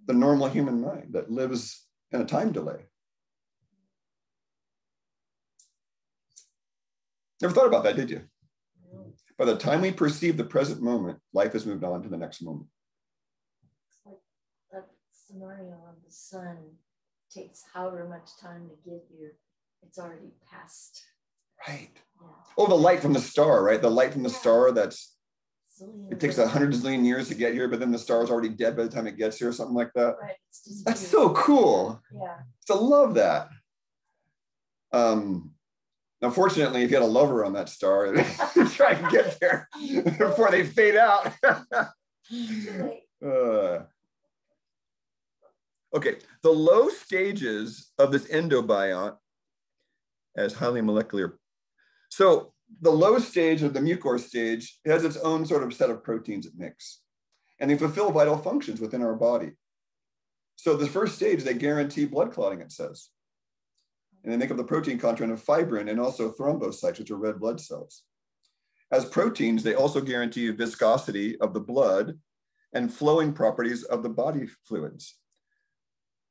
Speaker 1: The normal human mind that lives in a time delay. Never thought about that, did you?
Speaker 2: No.
Speaker 1: By the time we perceive the present moment, life has moved on to the next moment.
Speaker 2: It's like that scenario of the sun takes however much time to get here, it's already past.
Speaker 1: Right.
Speaker 2: Yeah.
Speaker 1: Oh, the light from the star, right? The light from the star that's,
Speaker 2: Zillion
Speaker 1: it takes 100 zillion years to get here, but then the star's already dead by the time it gets here, or something like that.
Speaker 2: Right. It's just
Speaker 1: That's so cool.
Speaker 2: Yeah.
Speaker 1: So love that. Unfortunately, if you had a lover on that star, try and get there before they fade out. Okay, the low stages of this endobiont as highly molecular. So the low stage of the mucor stage has its own sort of set of proteins that mix, and they fulfill vital functions within our body. So the first stage, they guarantee blood clotting, it says. And they make up the protein content of fibrin and also thrombocytes, which are red blood cells. As proteins, they also guarantee viscosity of the blood and flowing properties of the body fluids.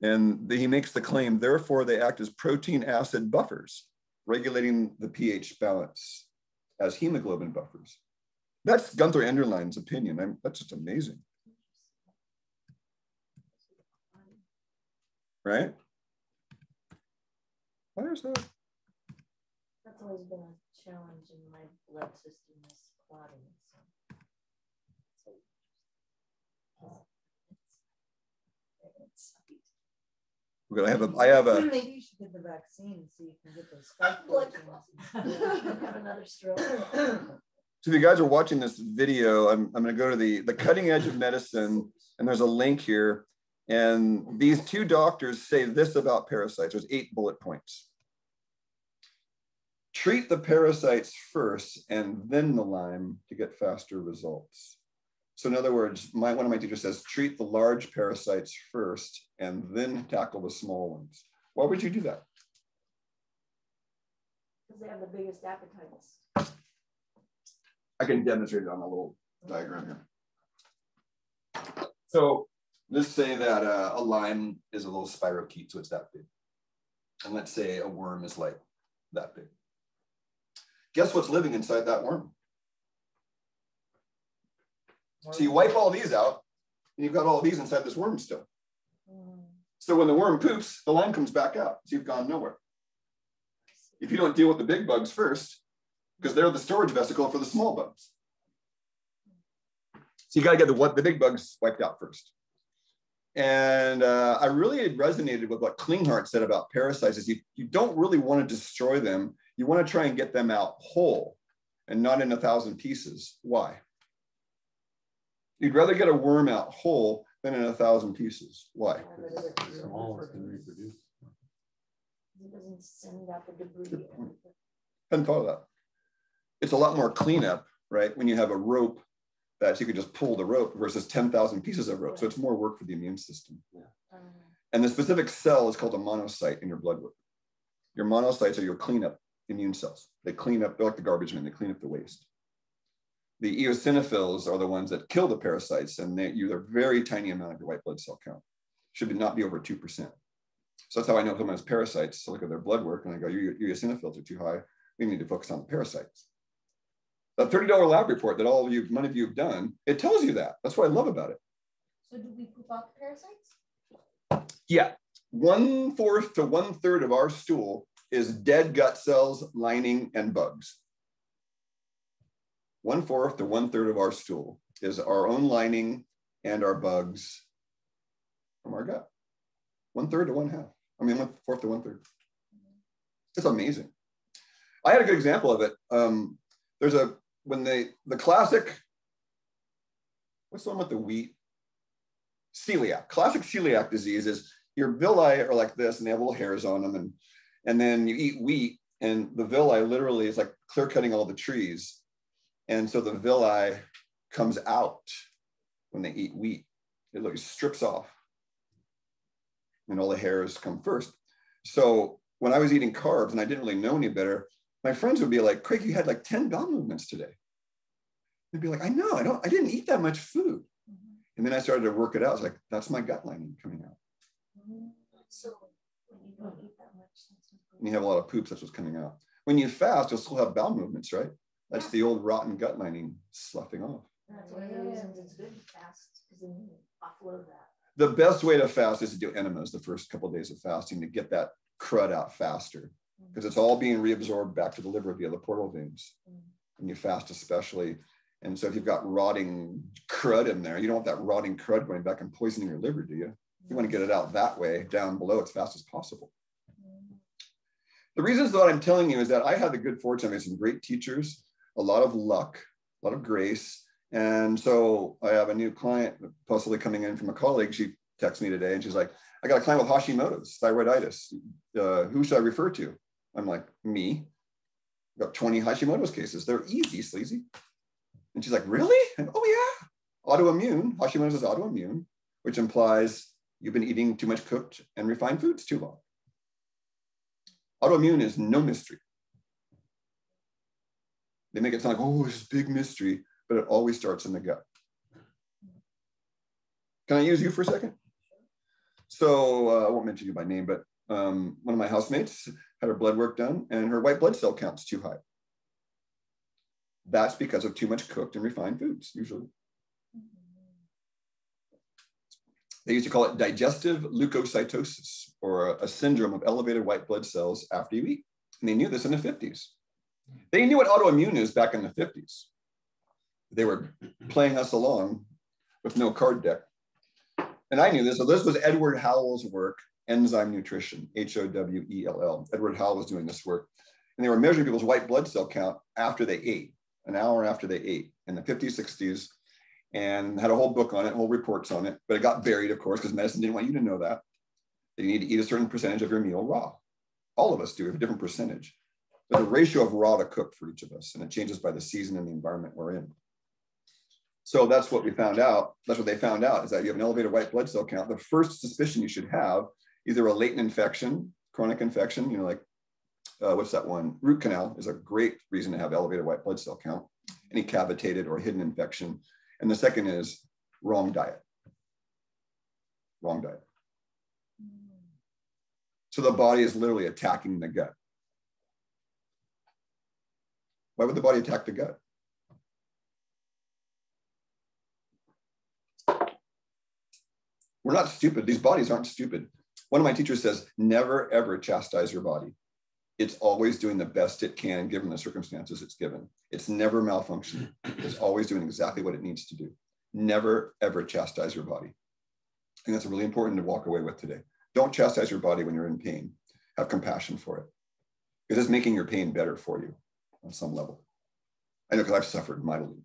Speaker 1: And he makes the claim, therefore, they act as protein acid buffers, regulating the pH balance as hemoglobin buffers. That's Gunther Enderlein's opinion. That's just amazing. Right? Why is that?
Speaker 2: That's always been a challenge in my blood system, is clotting.
Speaker 1: I have a.
Speaker 4: Maybe you should get the vaccine so you can get those spike proteins.
Speaker 2: Have another stroke.
Speaker 1: So if you guys are watching this video, I'm going to go to the cutting edge of medicine, and there's a link here. And these two doctors say this about parasites. There's 8 bullet points. Treat the parasites first and then the Lyme to get faster results. So in other words, one of my teachers says, treat the large parasites first and then tackle the small ones. Why would you do that?
Speaker 2: Because they have the biggest appetites.
Speaker 1: I can demonstrate it on a little diagram here. So let's say that a Lyme is a little spirochete, so it's that big. And let's say a worm is like that big. Guess what's living inside that worm? So you wipe all these out, and you've got all these inside this worm still. So when the worm poops, the Lyme comes back out. So you've gone nowhere. If you don't deal with the big bugs first, because they're the storage vesicle for the small bugs. So you got to get the big bugs wiped out first. And I really resonated with what Klinghardt said about parasites is you don't really want to destroy them. You want to try and get them out whole and not in 1,000 pieces. Why? You'd rather get a worm out whole than in 1,000 pieces. Why?
Speaker 3: Smallest can reproduce.
Speaker 2: It doesn't send out the debris.
Speaker 1: Hadn't thought of that. It's a lot more cleanup, right? When you have a rope that you could just pull the rope versus 10,000 pieces of rope. So it's more work for the immune system. Yeah. And the specific cell is called a monocyte in your blood work. Your monocytes are your cleanup immune cells. They clean up, they're like the garbage men, they clean up the waste. The eosinophils are the ones that kill the parasites, and they're a very tiny amount of your white blood cell count. Should not be over 2%. So that's how I know if someone has parasites. So look at their blood work, and I go, your eosinophils are too high. We need to focus on the parasites. That $30 lab report that many of you have done, it tells you that. That's what I love about it.
Speaker 6: So do we poop out the parasites?
Speaker 1: Yeah, 1/4 to 1/3 of our stool is dead gut cells, lining, and bugs. 1/4 to 1/3 of our stool is our own lining and our bugs from our gut. 1/3 to 1/2. I mean, 1/4 to 1/3. It's amazing. I had a good example of it. There's the classic, what's the one with the wheat? Celiac. Classic celiac disease is your villi are like this and they have little hairs on them. And then you eat wheat and the villi literally is like clear cutting all the trees. And so the villi comes out when they eat wheat. It strips off and all the hairs come first. So when I was eating carbs and I didn't really know any better, my friends would be like, Craig, you had like 10 bowel movements today. They'd be like, I know, I didn't eat that much food. And then I started to work it out. It's like, that's my gut lining coming out.
Speaker 2: So when you don't eat that much,
Speaker 1: and you have a lot of poops, that's what's coming out. When you fast, you'll still have bowel movements, right? That's the old rotten gut lining sloughing off.
Speaker 2: That's one of the reasons it's good to fast, because then you offload that.
Speaker 1: The best way to fast is to do enemas the first couple of days of fasting to get that crud out faster, because it's all being reabsorbed back to the liver via the portal veins. And you fast especially. And so if you've got rotting crud in there, you don't want that rotting crud going back and poisoning your liver, do you? You want to get it out that way, down below as fast as possible. The reasons that I'm telling you is that I had the good fortune of having some great teachers, a lot of luck, a lot of grace. And so I have a new client possibly coming in from a colleague. She texted me today and she's like, I got a client with Hashimoto's, thyroiditis. Who should I refer to? I'm like, me. I've got 20 Hashimoto's cases. They're easy, sleazy. And she's like, really? And oh yeah. Autoimmune, Hashimoto's is autoimmune, which implies you've been eating too much cooked and refined foods too long. Autoimmune is no mystery. They make it sound like, oh, it's this big mystery, but it always starts in the gut. Can I use you for a second? So I won't mention you by name, but one of my housemates had her blood work done and her white blood cell count's too high. That's because of too much cooked and refined foods, usually. They used to call it digestive leukocytosis, or a syndrome of elevated white blood cells after you eat. And they knew this in the 50s. They knew what autoimmune is back in the 50s. They were playing us along with no card deck. And I knew this. So this was Edward Howell's work, enzyme nutrition, Howell. Edward Howell was doing this work. And they were measuring people's white blood cell count after they ate, an hour after they ate in the 50s, 60s, and had a whole book on it, whole reports on it. But it got buried, of course, because medicine didn't want you to know that. You need to eat a certain percentage of your meal raw. All of us do, we have a different percentage. There's a ratio of raw to cooked for each of us, and it changes by the season and the environment we're in. So that's what we found out. That's what they found out, is that you have an elevated white blood cell count. The first suspicion you should have, either a latent infection, chronic infection, you know, like, what's that one? Root canal is a great reason to have elevated white blood cell count, any cavitated or hidden infection. And the second is wrong diet. Wrong diet. So the body is literally attacking the gut. Why would the body attack the gut? We're not stupid. These bodies aren't stupid. One of my teachers says, never, ever chastise your body. It's always doing the best it can given the circumstances it's given. It's never malfunctioning. It's always doing exactly what it needs to do. Never, ever chastise your body. I think that's really important to walk away with today. Don't chastise your body when you're in pain. Have compassion for it. Because it's making your pain better for you on some level. I know because I've suffered mightily.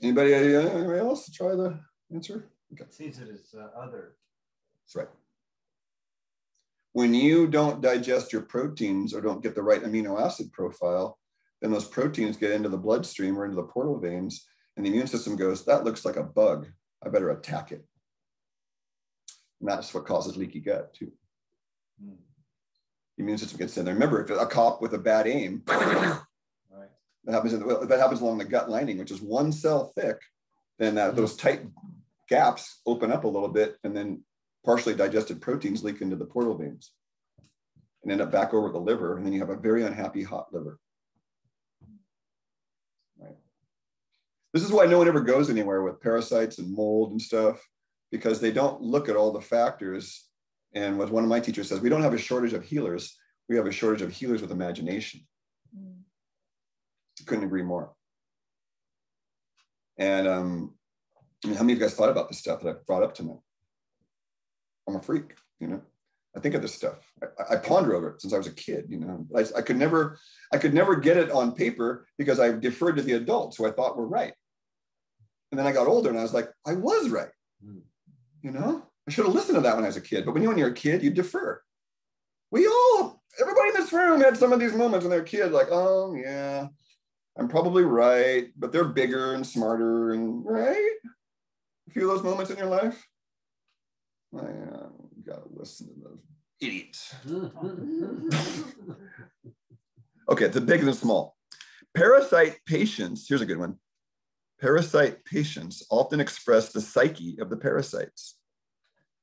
Speaker 1: Anybody else try the answer? Okay.
Speaker 3: Sees it as other.
Speaker 1: That's right. When you don't digest your proteins or don't get the right amino acid profile, then those proteins get into the bloodstream or into the portal veins, and the immune system goes, that looks like a bug. I better attack it. And that's what causes leaky gut too. The immune system gets in there. Remember, if a cop with a bad aim, right. that happens along the gut lining, which is one cell thick, then those tight gaps open up a little bit, and then partially digested proteins leak into the portal veins and end up back over the liver, and then you have a very unhappy hot liver. Right. This is why no one ever goes anywhere with parasites and mold and stuff, because they don't look at all the factors. And what one of my teachers says, we don't have a shortage of healers. We have a shortage of healers with imagination. Couldn't agree more. And I mean, how many of you guys thought about this stuff that I've brought up tonight? I'm a freak, you know. I think of this stuff. I ponder over it since I was a kid, you know. I could never get it on paper because I deferred to the adults who I thought were right. And then I got older and I was like, I was right. You know, I should have listened to that when I was a kid. But when you're a kid, you defer. Everybody in this room had some of these moments when they're a kid, like, oh yeah, I'm probably right, but they're bigger and smarter, and right? A few of those moments in your life. I gotta listen to those idiots. Okay, the big and the small. Parasite patients, here's a good one. Parasite patients often express the psyche of the parasites.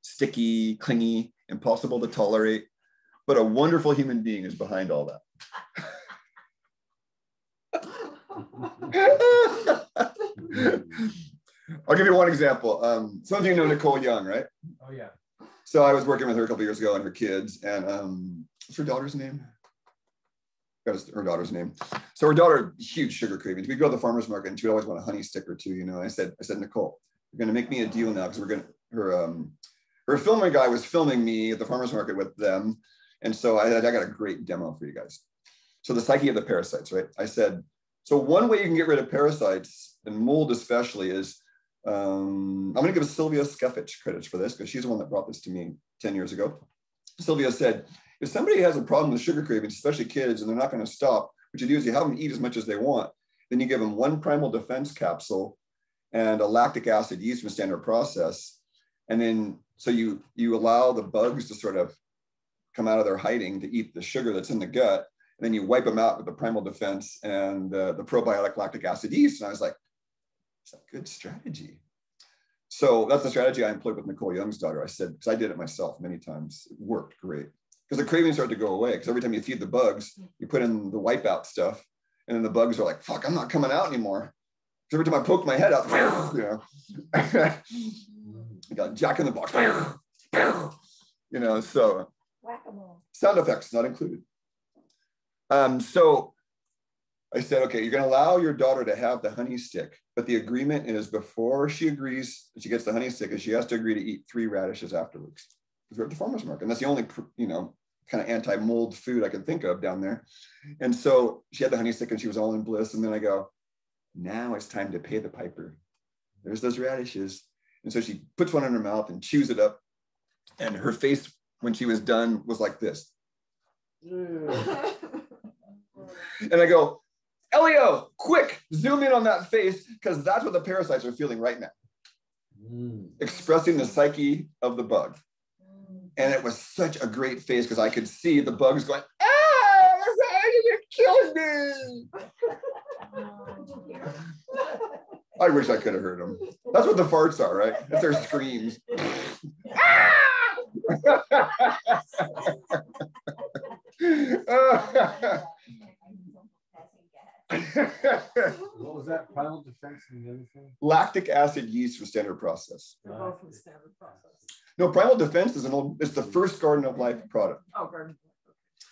Speaker 1: Sticky, clingy, impossible to tolerate, but a wonderful human being is behind all that. I'll give you one example. Some of you know Nicole Young, right?
Speaker 3: Oh, yeah.
Speaker 1: So I was working with her a couple years ago and her kids, and what's her daughter's name? Her daughter's name. So her daughter, huge sugar cravings. We'd go to the farmer's market and she'd always want a honey stick or two, you know. I said, Nicole, you're gonna make me a deal now, because her filming guy was filming me at the farmer's market with them. And so I got a great demo for you guys. So the psyche of the parasites, right? I said, so one way you can get rid of parasites and mold especially is, I'm going to give Sylvia Skeffich credits for this because she's the one that brought this to me 10 years ago. Sylvia said, if somebody has a problem with sugar cravings, especially kids, and they're not going to stop, what you do is you have them eat as much as they want. Then you give them one primal defense capsule and a lactic acid yeast from standard process. And then, so you allow the bugs to sort of come out of their hiding to eat the sugar that's in the gut. And then you wipe them out with the primal defense and the probiotic lactic acid yeast. And I was like, it's a good strategy. So that's the strategy I employed with Nicole Young's daughter. I said, because I did it myself many times. It worked great. Because the cravings start to go away. Because every time you feed the bugs, you put in the wipeout stuff. And then the bugs are like, fuck, I'm not coming out anymore. Because every time I poked my head out, you know, I got Jack in the Box. You know, so sound effects not included. So I said, okay, you're going to allow your daughter to have the honey stick, but the agreement is before she agrees that she gets the honey stick, is she has to agree to eat 3 radishes afterwards. Because we're at the farmer's market, and that's the only, you know, kind of anti-mold food I could think of down there. And so she had the honey stick and she was all in bliss. And then I go, now it's time to pay the piper. There's those radishes. And so she puts one in her mouth and chews it up. And her face when she was done was like this. And I go, Elio, quick, zoom in on that face, because that's what the parasites are feeling right now. Expressing the psyche of the bug. And it was such a great face because I could see the bugs going, ah, you're killing me. I wish I could have heard them. That's what the farts are, right? That's their screams.
Speaker 3: What was that? Primal defense and the other thing?
Speaker 1: Lactic acid yeast from standard process.
Speaker 4: They're both from standard process.
Speaker 1: No, primal defense is it's the first Garden of Life product.
Speaker 4: Oh, Garden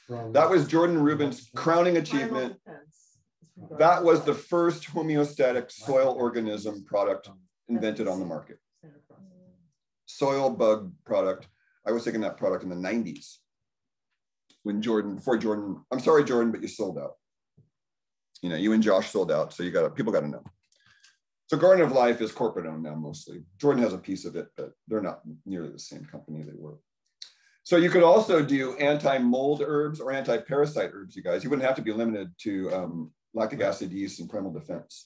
Speaker 4: of Life.
Speaker 1: That was Jordan Rubin's crowning achievement. That was the first homeostatic soil organism product invented on the market. Soil bug product. I was taking that product in the 90s when before Jordan, I'm sorry, Jordan, but you sold out. You know, you and Josh sold out, so people got to know. So Garden of Life is corporate owned now mostly. Jordan has a piece of it, but they're not nearly the same company they were. So you could also do anti-mold herbs or anti-parasite herbs, you guys. You wouldn't have to be limited to lactic acid yeast and primal defense.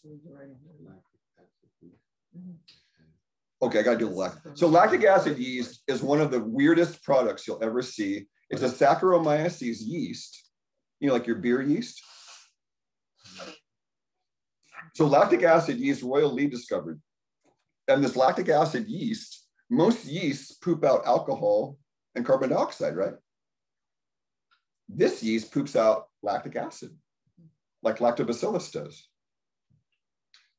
Speaker 1: Okay, I gotta do the lactic. So lactic acid yeast is one of the weirdest products you'll ever see. It's a Saccharomyces yeast, you know, like your beer yeast. So lactic acid yeast, Royal Lee discovered. And this lactic acid yeast, most yeasts poop out alcohol and carbon dioxide, right? This yeast poops out lactic acid, like lactobacillus does.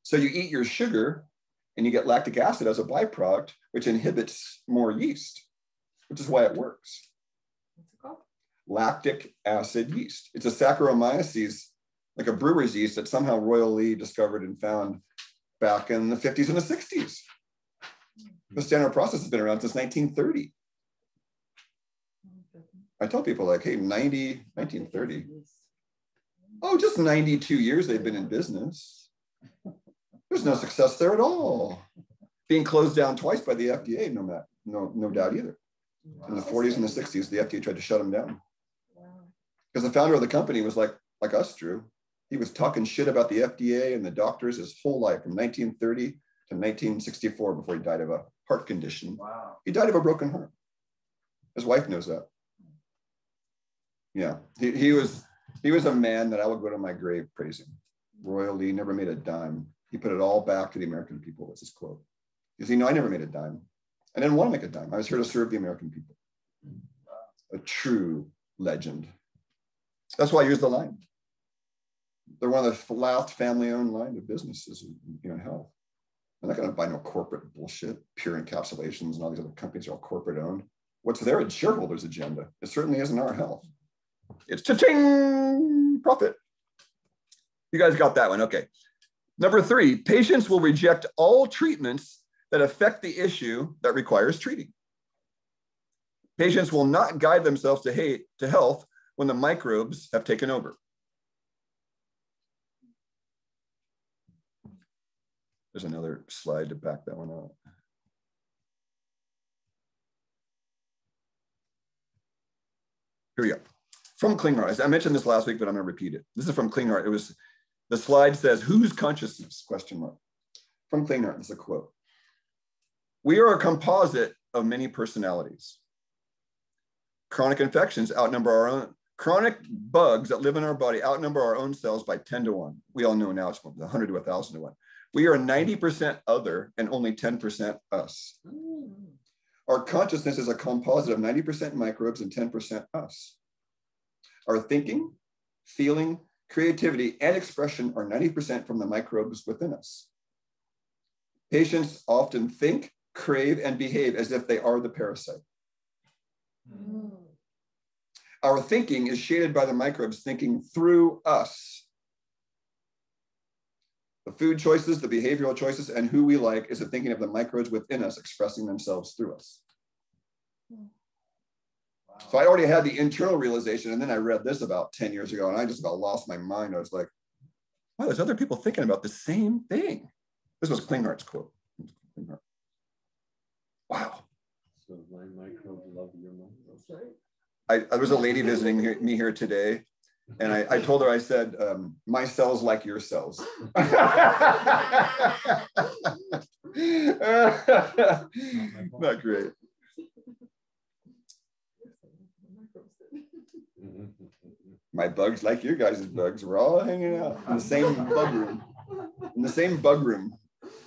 Speaker 1: So you eat your sugar and you get lactic acid as a byproduct, which inhibits more yeast, which is why it works. What's it called? Lactic acid yeast. It's a Saccharomyces, like a brewer's yeast that somehow Royal Lee discovered and found back in the 50s and the 60s. The standard process has been around since 1930. I tell people like, hey, 1930. Oh, just 92 years they've been in business. There's no success there at all. Being closed down twice by the FDA, no doubt either. In the 40s and the 60s, the FDA tried to shut them down. Because the founder of the company was like us, Drew. He was talking shit about the FDA and the doctors his whole life from 1930 to 1964 before he died of a heart condition. Wow. He died of a broken heart. His wife knows that. Yeah, he was a man that I would go to my grave praising. Royal Lee never made a dime. He put it all back to the American people, was his quote. Because you know, I never made a dime. I didn't want to make a dime. I was here to serve the American people. A true legend. That's why I use the line. They're one of the last family-owned line of businesses in health. I'm not going to buy no corporate bullshit, Pure Encapsulations and all these other companies are all corporate-owned. What's their shareholders' agenda? It certainly isn't our health. It's cha-ching, profit. You guys got that one, okay. Number 3, patients will reject all treatments that affect the issue that requires treating. Patients will not guide themselves to health when the microbes have taken over. There's another slide to back that one up. Here we go. From Klinghardt. I mentioned this last week, but I'm going to repeat it. This is from Klinghardt. It was, the slide says, whose consciousness? Question mark. From Klinghardt, this is a quote. We are a composite of many personalities. Chronic infections outnumber our own. Chronic bugs that live in our body outnumber our own cells by 10 to 1. We all know now it's 100 to 1,000 to 1. We are 90% other and only 10% us. Our consciousness is a composite of 90% microbes and 10% us. Our thinking, feeling, creativity, and expression are 90% from the microbes within us. Patients often think, crave, and behave as if they are the parasite. Our thinking is shaded by the microbes thinking through us. The food choices, the behavioral choices, and who we like is the thinking of the microbes within us expressing themselves through us. So I already had the internal realization, and then I read this about 10 years ago, and I just about lost my mind. I was like, wow, there's other people thinking about the same thing. This was Klinghardt's quote. Klinghardt. Wow.
Speaker 3: So my microbes love your microbes, right?
Speaker 1: I was a lady visiting me here today, and I told her, I said, my cells like your cells. Not great. My bugs like your guys' bugs. We're all hanging out in the same bug room. In the same bug room.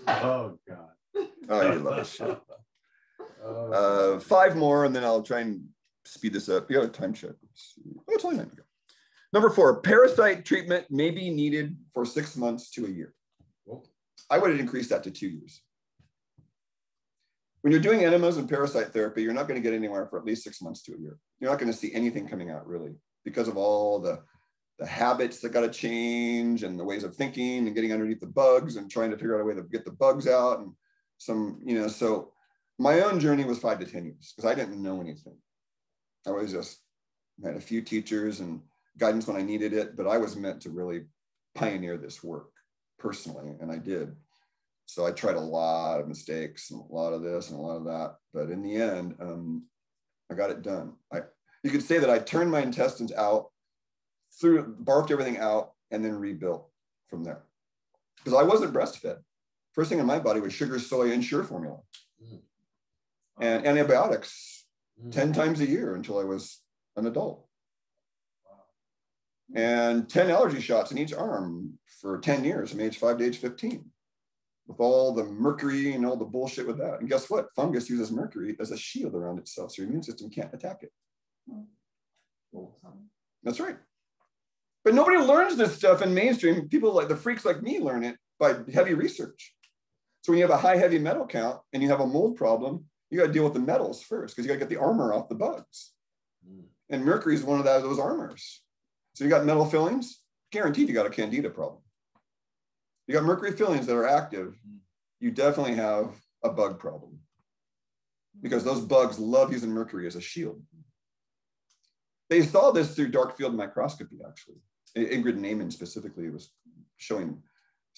Speaker 3: Oh, God.
Speaker 1: Oh, you love this shit. 5 more, and then I'll try and speed this up. You got a time check. Oh, it's only 9 to go. Number 4, parasite treatment may be needed for 6 months to a year. I would increase that to 2 years. When you're doing enemas and parasite therapy, you're not going to get anywhere for at least 6 months to a year. You're not going to see anything coming out, really, because of all the habits that got to change and the ways of thinking and getting underneath the bugs and trying to figure out a way to get the bugs out. And some, so my own journey was 5 to 10 years because I didn't know anything. I was just had a few teachers and guidance when I needed it, but I was meant to really pioneer this work personally, and I did. So I tried a lot of mistakes and a lot of this and a lot of that, but in the end, I got it done. You could say that I turned my intestines out, barfed everything out, and then rebuilt from there. Because I wasn't breastfed. First thing in my body was sugar, soy, and Sure formula. And antibiotics 10 times a year until I was an adult. And 10 allergy shots in each arm for 10 years, from age 5 to age 15. With all the mercury and all the bullshit with that. And guess what? Fungus uses mercury as a shield around itself, so your immune system can't attack it. That's right. But nobody learns this stuff in mainstream. People like the freaks like me learn it by heavy research. So when you have a high heavy metal count and you have a mold problem, you got to deal with the metals first because you got to get the armor off the bugs. And mercury is one of those armors. So you got metal fillings, guaranteed you got a Candida problem. You got mercury fillings that are active, you definitely have a bug problem because those bugs love using mercury as a shield. They saw this through dark field microscopy, actually. Ingrid Naiman specifically was showing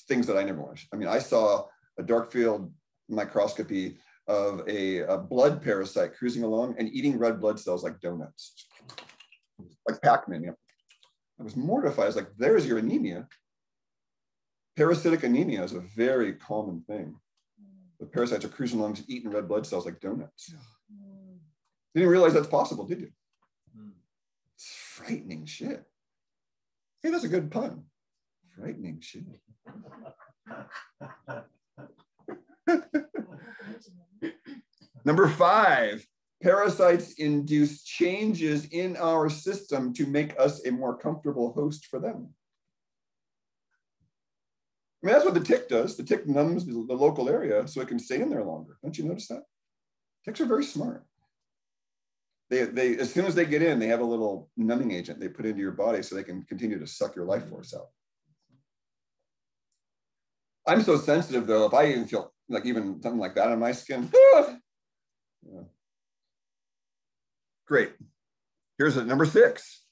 Speaker 1: things that I never watched. I mean, I saw a dark field microscopy of a blood parasite cruising along and eating red blood cells like donuts, like Pac-Man. Yeah. I was mortified. I was like, there's your anemia. Parasitic anemia is a very common thing. The parasites are cruising along just eating red blood cells like donuts. You didn't realize that's possible, did you? It's frightening shit. Hey, that's a good pun. Frightening shit. Number 5, parasites induce changes in our system to make us a more comfortable host for them. I mean, that's what the tick does. The tick numbs the local area so it can stay in there longer. Don't you notice that? Ticks are very smart. They as soon as they get in, they have a little numbing agent they put into your body so they can continue to suck your life force out. I'm so sensitive though, if I even feel like even something like that on my skin, yeah. Great. Here's number 6.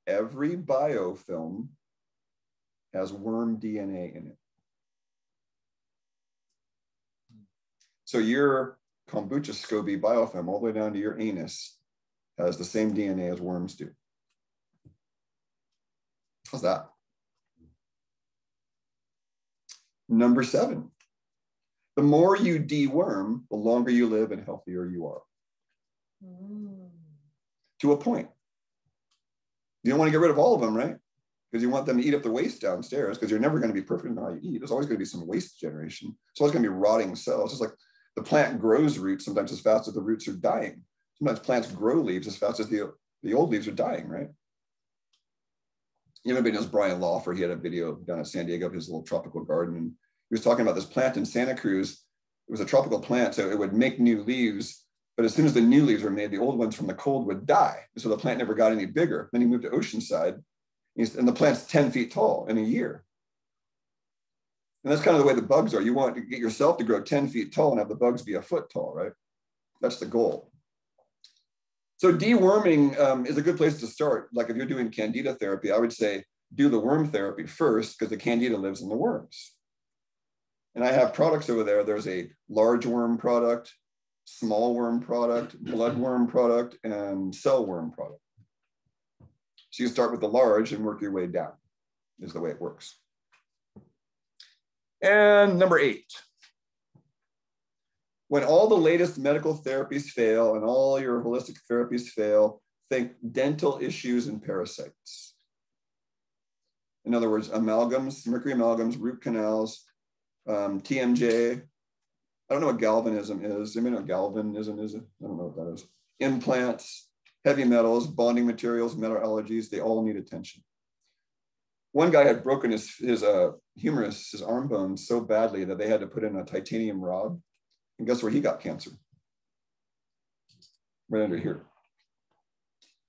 Speaker 1: Every biofilm has worm DNA in it. So your kombucha SCOBY biofilm all the way down to your anus has the same DNA as worms do. How's that? Number 7. The more you deworm, the longer you live and healthier you are. To a point. You don't want to get rid of all of them, right? Because you want them to eat up the waste downstairs, because you're never going to be perfect in how you eat. There's always going to be some waste generation. It's always going to be rotting cells. It's like the plant grows roots sometimes as fast as the roots are dying. Sometimes plants grow leaves as fast as the old leaves are dying, right? Everybody knows Brian Lawfer. He had a video down in San Diego of his little tropical garden. And he was talking about this plant in Santa Cruz. It was a tropical plant, so it would make new leaves. But as soon as the new leaves were made, the old ones from the cold would die. So the plant never got any bigger. Then he moved to Oceanside, and the plant's 10 feet tall in a year. And that's kind of the way the bugs are. You want to get yourself to grow 10 feet tall and have the bugs be a foot tall, right? That's the goal. So deworming is a good place to start. Like if you're doing Candida therapy, I would say do the worm therapy first, because the Candida lives in the worms. And I have products over there. There's a large worm product, small worm product, bloodworm product, and cell worm product. So you start with the large and work your way down, is the way it works. And number 8. When all the latest medical therapies fail and all your holistic therapies fail, think dental issues and parasites. In other words, amalgams, mercury amalgams, root canals, TMJ. I don't know what galvanism is. I mean, what galvanism is. I don't know what that is. Implants, heavy metals, bonding materials, metal allergies, they all need attention. One guy had broken his humerus, his arm bone, so badly that they had to put in a titanium rod. And guess where he got cancer? Right under here.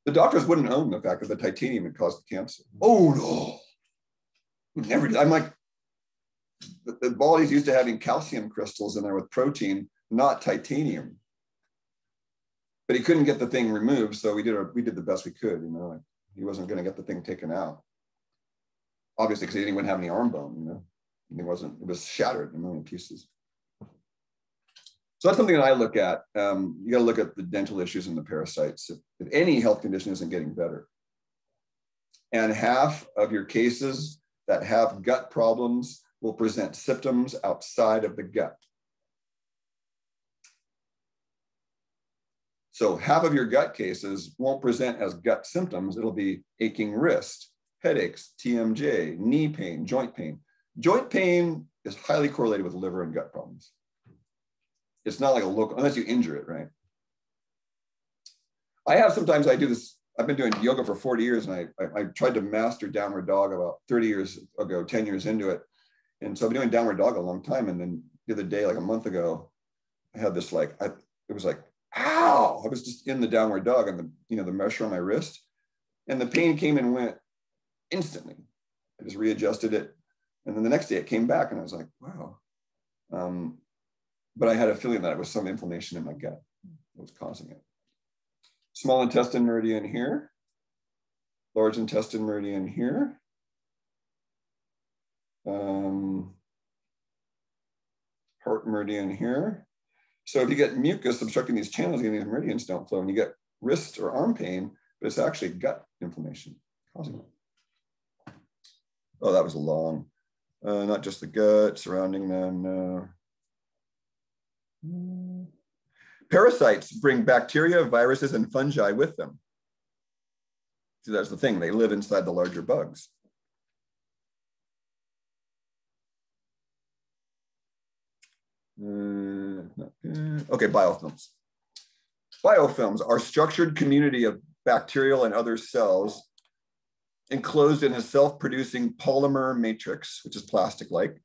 Speaker 1: The doctors wouldn't own the fact that the titanium had caused the cancer. Oh no, never did. I'm like, the body's used to having calcium crystals in there with protein, not titanium. But he couldn't get the thing removed, so we did the best we could. You know, he wasn't going to get the thing taken out, obviously, because he didn't even have any arm bone. You know, it was shattered in a million pieces. So that's something that I look at. You got to look at the dental issues and the parasites. If any health condition isn't getting better, and half of your cases that have gut problems will present symptoms outside of the gut. So half of your gut cases won't present as gut symptoms. It'll be aching wrist, headaches, TMJ, knee pain, joint pain. Joint pain is highly correlated with liver and gut problems. It's not like a local, unless you injure it, right? Sometimes I do this. I've been doing yoga for 40 years, and I tried to master downward dog about 30 years ago, 10 years into it. And so I've been doing downward dog a long time. And then the other day, like a month ago, I had this it was like, ow! I was just in the downward dog and the mesh on my wrist, and the pain came and went instantly. I just readjusted it. And then the next day it came back and I was like, wow. But I had a feeling that it was some inflammation in my gut that was causing it. Small intestine meridian here, large intestine meridian here. Heart meridian here. So if you get mucus obstructing these channels, these meridians don't flow, and you get wrist or arm pain, but it's actually gut inflammation causing it. Oh, that was long. Not just the gut, surrounding them. Parasites bring bacteria, viruses, and fungi with them. See, that's the thing. They live inside the larger bugs. Okay, biofilms. Biofilms are a structured community of bacterial and other cells enclosed in a self-producing polymer matrix, which is plastic-like.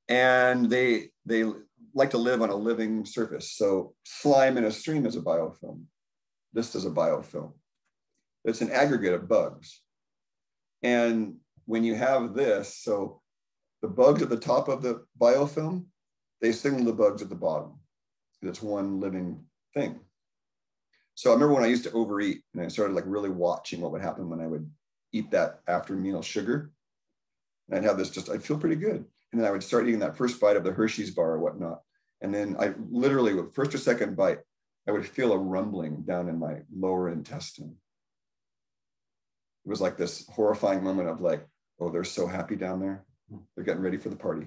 Speaker 1: And they like to live on a living surface. So slime in a stream is a biofilm. This is a biofilm. It's an aggregate of bugs. And when you have this, so the bugs at the top of the biofilm, they signal the bugs at the bottom. It's one living thing. So I remember when I used to overeat and I started like really watching what would happen when I would eat that after meal sugar. And I'd have this I'd feel pretty good. And then I would start eating that first bite of the Hershey's bar or whatnot. And then I literally, with first or second bite, I would feel a rumbling down in my lower intestine. It was like this horrifying moment of like, oh, they're so happy down there. They're getting ready for the party.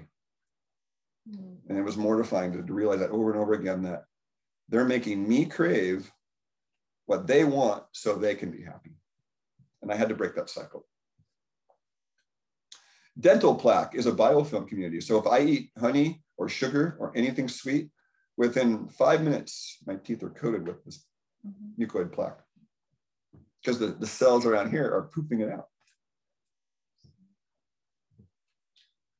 Speaker 1: And it was mortifying to realize that over and over again, that they're making me crave what they want so they can be happy. And I had to break that cycle. Dental plaque is a biofilm community. So if I eat honey or sugar or anything sweet, within 5 minutes, my teeth are coated with this mucoid plaque, because the cells around here are pooping it out.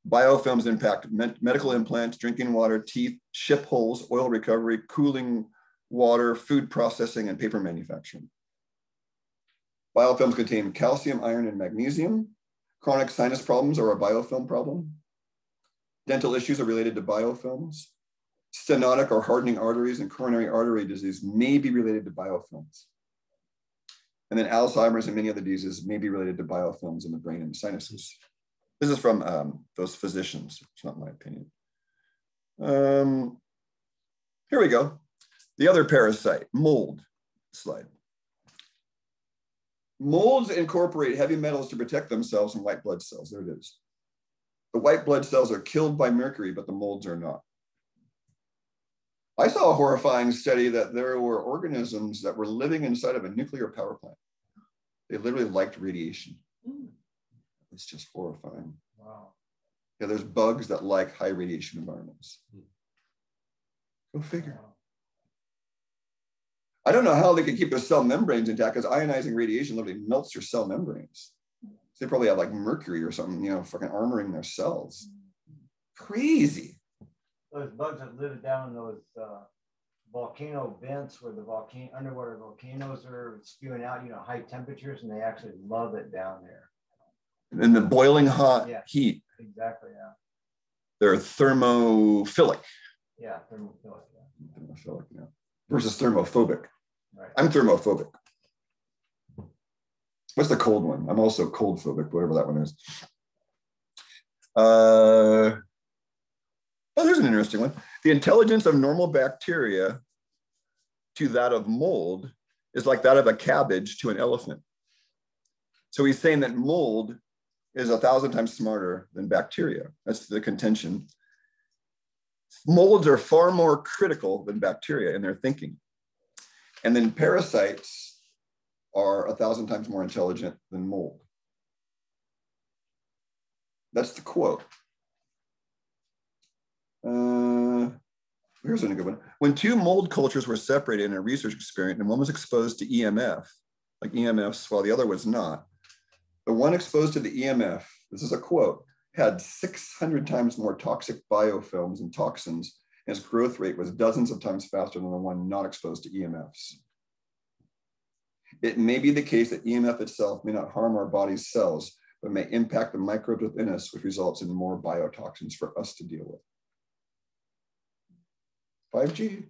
Speaker 1: Biofilms impact medical implants, drinking water, teeth, ship hulls, oil recovery, cooling water, food processing, and paper manufacturing. Biofilms contain calcium, iron, and magnesium. Chronic sinus problems are a biofilm problem. Dental issues are related to biofilms. Stenotic or hardening arteries and coronary artery disease may be related to biofilms. And then Alzheimer's and many other diseases may be related to biofilms in the brain and sinuses. This is from those physicians. It's not my opinion. Here we go. The other parasite, mold slide. Molds incorporate heavy metals to protect themselves from white blood cells. There it is. The white blood cells are killed by mercury, but the molds are not. I saw a horrifying study that there were organisms that were living inside of a nuclear power plant. They literally liked radiation. It's just horrifying.
Speaker 3: Wow.
Speaker 1: Yeah, there's bugs that like high radiation environments. Go figure.
Speaker 3: Wow.
Speaker 1: I don't know how they can keep their cell membranes intact, because ionizing radiation literally melts your cell membranes. So they probably have like mercury or something, you know, fucking armoring their cells. Crazy.
Speaker 7: Those bugs that live down in those volcano vents where the underwater volcanoes are spewing out, you know, high temperatures, and they actually love it down there.
Speaker 1: In the boiling hot heat.
Speaker 7: Exactly, yeah.
Speaker 1: They're thermophilic.
Speaker 7: Yeah, thermophilic, yeah.
Speaker 1: Thermophilic, yeah. Versus thermophobic.
Speaker 7: Right.
Speaker 1: I'm thermophobic. What's the cold one? I'm also cold phobic, whatever that one is. Oh, there's an interesting one. The intelligence of normal bacteria to that of mold is like that of a cabbage to an elephant. So he's saying that mold is 1,000 times smarter than bacteria. That's the contention. Molds are far more critical than bacteria in their thinking. And then parasites are 1,000 times more intelligent than mold. That's the quote. Here's a good one. When two mold cultures were separated in a research experiment, and one was exposed to EMF, like EMFs, while the other was not, the one exposed to the EMF, this is a quote, had 600 times more toxic biofilms and toxins, and its growth rate was dozens of times faster than the one not exposed to EMFs. It may be the case that EMF itself may not harm our body's cells, but may impact the microbes within us, which results in more biotoxins for us to deal with. 5G,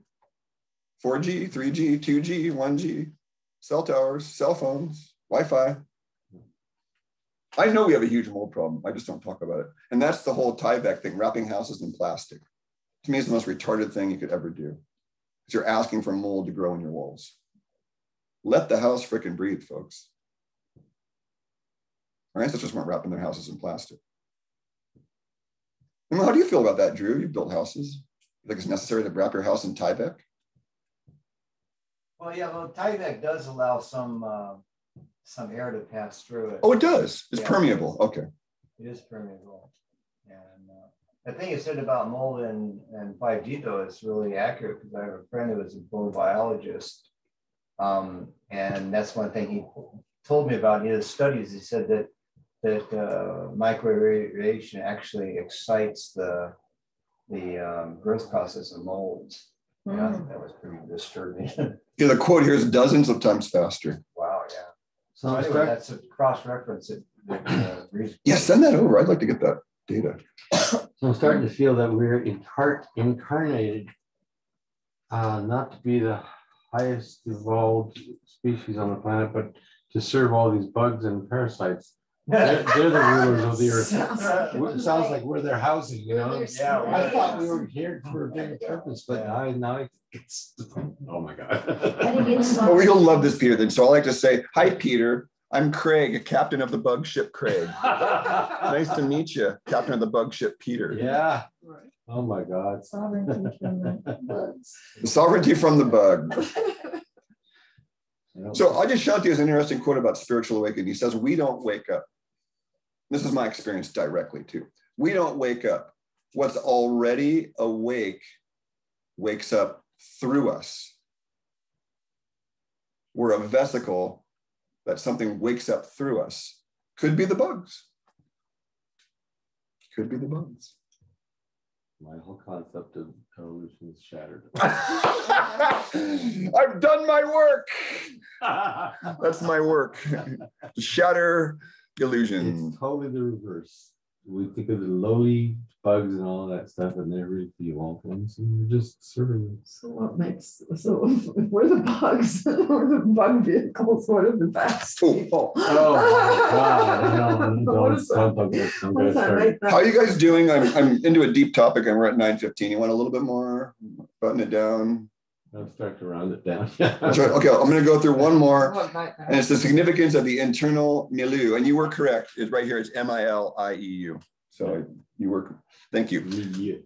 Speaker 1: 4G, 3G, 2G, 1G, cell towers, cell phones, Wi-Fi. I know we have a huge mold problem. I just don't talk about it. And that's the whole Tyvek thing, wrapping houses in plastic. To me, it's the most retarded thing you could ever do. Because you're asking for mold to grow in your walls. Let the house frickin' breathe, folks. Our ancestors weren't wrapping their houses in plastic. I mean, how do you feel about that, Drew? You've built houses. You think it's necessary to wrap your house in Tyvek?
Speaker 7: Well, yeah, well, Tyvek does allow some air to pass through it.
Speaker 1: Oh, it does. It's permeable. Okay.
Speaker 7: It is permeable. And the thing you said about mold and 5G, though, is really accurate, because I have a friend who was a bone biologist. And that's one thing he told me about in his studies. He said that microwave radiation actually excites the growth process of molds. And I think that was pretty disturbing.
Speaker 1: Yeah, the quote here is dozens of times faster.
Speaker 7: Wow, yeah. So anyway, that's a cross-reference.
Speaker 1: Yeah, send that over. I'd like to get that data.
Speaker 3: So I'm starting to feel that we're incarnated not to be the highest evolved species on the planet, but to serve all these bugs and parasites, they're the rulers of the earth. It sounds like we're their housing, you know?
Speaker 7: Yeah,
Speaker 3: I thought we were here for a big purpose, but now it's, oh my God.
Speaker 1: Well, you'll love this, Peter, then. So I like to say, hi, Peter. I'm Craig, captain of the bug ship Craig. Nice to meet you, captain of the bug ship Peter.
Speaker 3: Yeah. Oh my God.
Speaker 2: Sovereignty from the bugs.
Speaker 1: Sovereignty from the bug. So Adyashanti has an interesting quote about spiritual awakening. He says, we don't wake up. This is my experience directly too. We don't wake up. What's already awake wakes up through us. We're a vesicle that something wakes up through us. Could be the bugs. Could be the bugs.
Speaker 3: My whole concept of evolution is shattered.
Speaker 1: I've done my work. That's my work. Shatter illusion.
Speaker 3: It's totally the reverse. We think of the lowly bugs and all that stuff, and they're really the evolved ones, and we're just serving.
Speaker 8: So what makes, so if we're the bugs, we're the bug vehicles, what are the bats people?
Speaker 3: Oh my God,
Speaker 8: What does that make that?
Speaker 1: How are you guys doing? I'm into a deep topic and we're at 9:15. You want a little bit more? Button it down.
Speaker 3: I'll start to round it down.
Speaker 1: That's right. Okay, I'm going to go through one more. And it's the significance of the internal milieu. And you were correct. It's right here. It's MILIEU. So you were, thank you.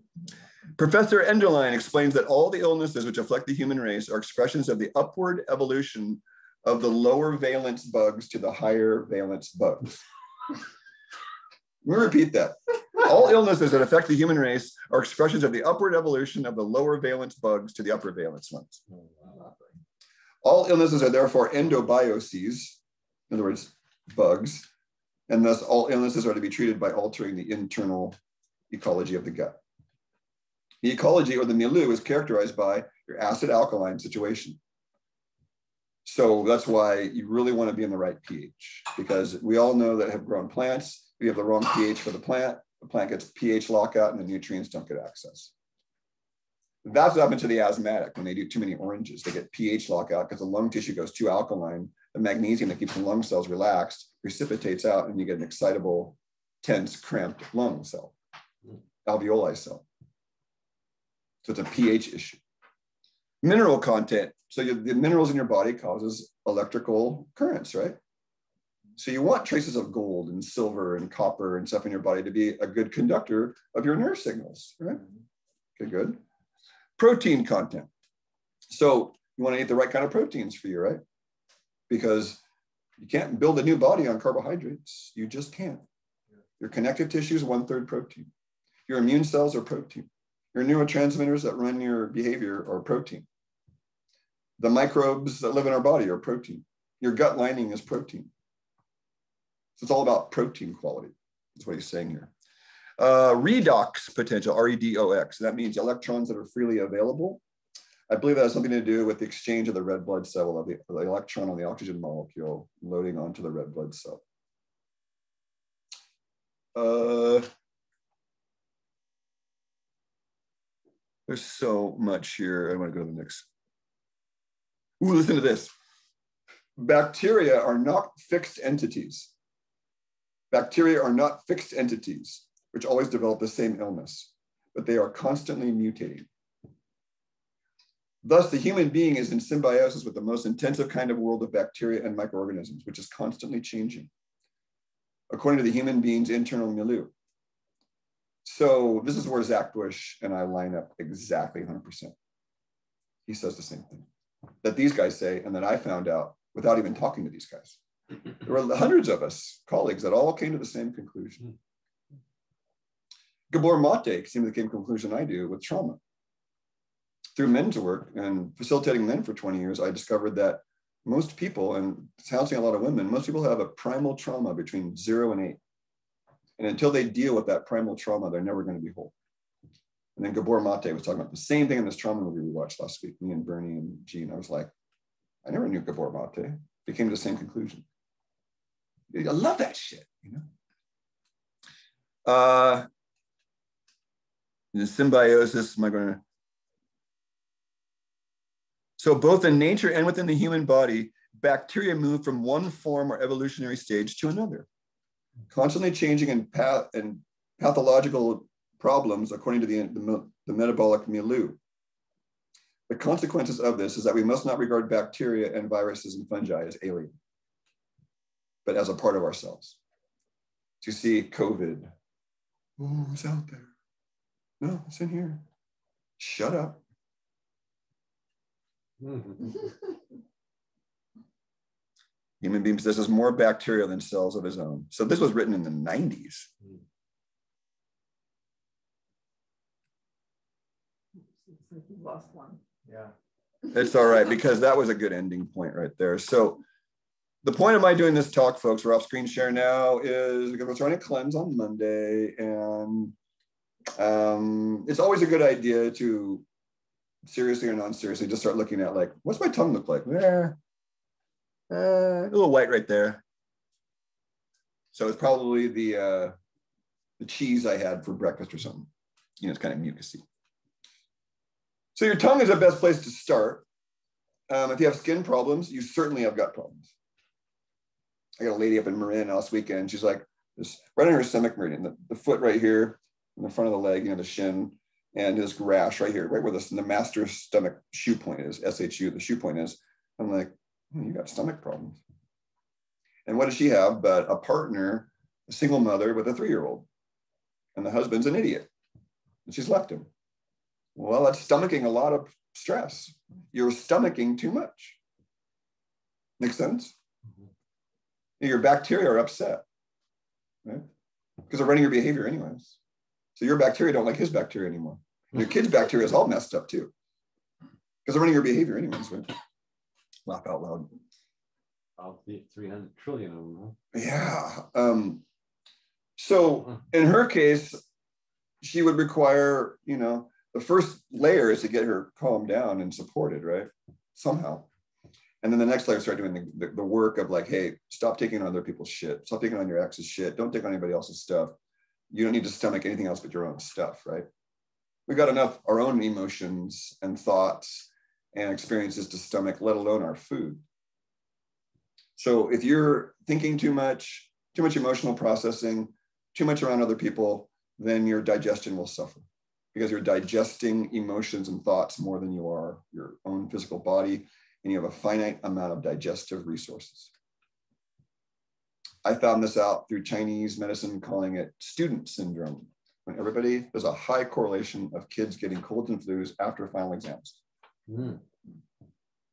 Speaker 1: Professor Enderlein explains that all the illnesses which affect the human race are expressions of the upward evolution of the lower valence bugs to the higher valence bugs. Let me repeat that. All illnesses that affect the human race are expressions of the upward evolution of the lower valence bugs to the upper valence ones. All illnesses are therefore endobioses, in other words, bugs, and thus all illnesses are to be treated by altering the internal ecology of the gut. The ecology or the milieu is characterized by your acid-alkaline situation. So that's why you really want to be in the right pH, because we all know that have grown plants, we have the wrong pH for the plant gets pH lockout and the nutrients don't get access. That's what happened to the asthmatic when they do too many oranges. They get pH lockout because the lung tissue goes too alkaline. The magnesium that keeps the lung cells relaxed precipitates out and you get an excitable, tense, cramped lung cell, alveoli cell. So it's a pH issue. Mineral content. So the minerals in your body causes electrical currents, right? So you want traces of gold and silver and copper and stuff in your body to be a good conductor of your nerve signals, right? Okay, good. Protein content. So you want to eat the right kind of proteins for you, right? Because you can't build a new body on carbohydrates. You just can't. Your connective tissue is 1/3 protein. Your immune cells are protein. Your neurotransmitters that run your behavior are protein. The microbes that live in our body are protein. Your gut lining is protein. So it's all about protein quality. That's what he's saying here. Redox potential, REDOX. That means electrons that are freely available. I believe that has something to do with the exchange of the red blood cell of the electron on the oxygen molecule loading onto the red blood cell. There's so much here. I want to go to the next. Ooh, listen to this. Bacteria are not fixed entities. Bacteria are not fixed entities, which always develop the same illness, but they are constantly mutating. Thus, the human being is in symbiosis with the most intensive kind of world of bacteria and microorganisms, which is constantly changing, according to the human being's internal milieu. So this is where Zach Bush and I line up exactly 100%. He says the same thing that these guys say, and that I found out without even talking to these guys. There were hundreds of us, colleagues, that all came to the same conclusion. Gabor Mate came to the same conclusion I do with trauma. Through men's work and facilitating men for 20 years, I discovered that most people, and counseling a lot of women, most people have a primal trauma between 0 and 8. And until they deal with that primal trauma, they're never going to be whole. And then Gabor Mate was talking about the same thing in this trauma movie we watched last week, me and Bernie and Gene. I was like, I never knew Gabor Mate. They came to the same conclusion. I love that shit, you know? The symbiosis, am I going to? So both in nature and within the human body, bacteria move from one form or evolutionary stage to another, constantly changing in pathological problems according to the metabolic milieu. The consequences of this is that we must not regard bacteria and viruses and fungi as alien, but as a part of ourselves. So you see COVID. Oh, it's out there. No, it's in here. Shut up. Human being possesses more bacteria than cells of his own. So this was written in the 90s.
Speaker 8: You lost one.
Speaker 7: Yeah.
Speaker 1: It's all right, because that was a good ending point right there. So the point of my doing this talk, folks, we're off screen share now, is because we're trying to cleanse on Monday. And it's always a good idea to, seriously or non-seriously, just start looking at, like, what's my tongue look like? A little white right there. So it's probably the cheese I had for breakfast or something. You know, it's kind of mucusy. So your tongue is the best place to start. If you have skin problems, you certainly have gut problems. I got a lady up in Marin last weekend. She's like, this right on her stomach meridian, the foot right here, in the front of the leg, you know, the shin, and this rash right here, right where the master stomach shoe point is, SHU, the shoe point is. I'm like, you got stomach problems. And what does she have but a partner, a single mother with a 3-year-old, and the husband's an idiot, and she's left him. Well, that's stomaching a lot of stress. You're stomaching too much. Make sense? Your bacteria are upset, right? Because they're running your behavior anyways. So your bacteria don't like his bacteria anymore. And your kid's bacteria is all messed up too, because they're running your behavior anyways, right? Laugh out loud.
Speaker 3: About 300 trillion of them. Huh?
Speaker 1: Yeah. So in her case, she would require, you know, the first layer is to get her calmed down and supported, right? Somehow. And then the next layer, start doing the work of, like, hey, stop taking on other people's shit. Stop taking on your ex's shit. Don't take on anybody else's stuff. You don't need to stomach anything else but your own stuff, right? We got enough our own emotions and thoughts and experiences to stomach, let alone our food. So if you're thinking too much emotional processing, too much around other people, then your digestion will suffer, because you're digesting emotions and thoughts more than you are your own physical body, and you have a finite amount of digestive resources. I found this out through Chinese medicine, calling it student syndrome, when there's a high correlation of kids getting colds and flus after final exams.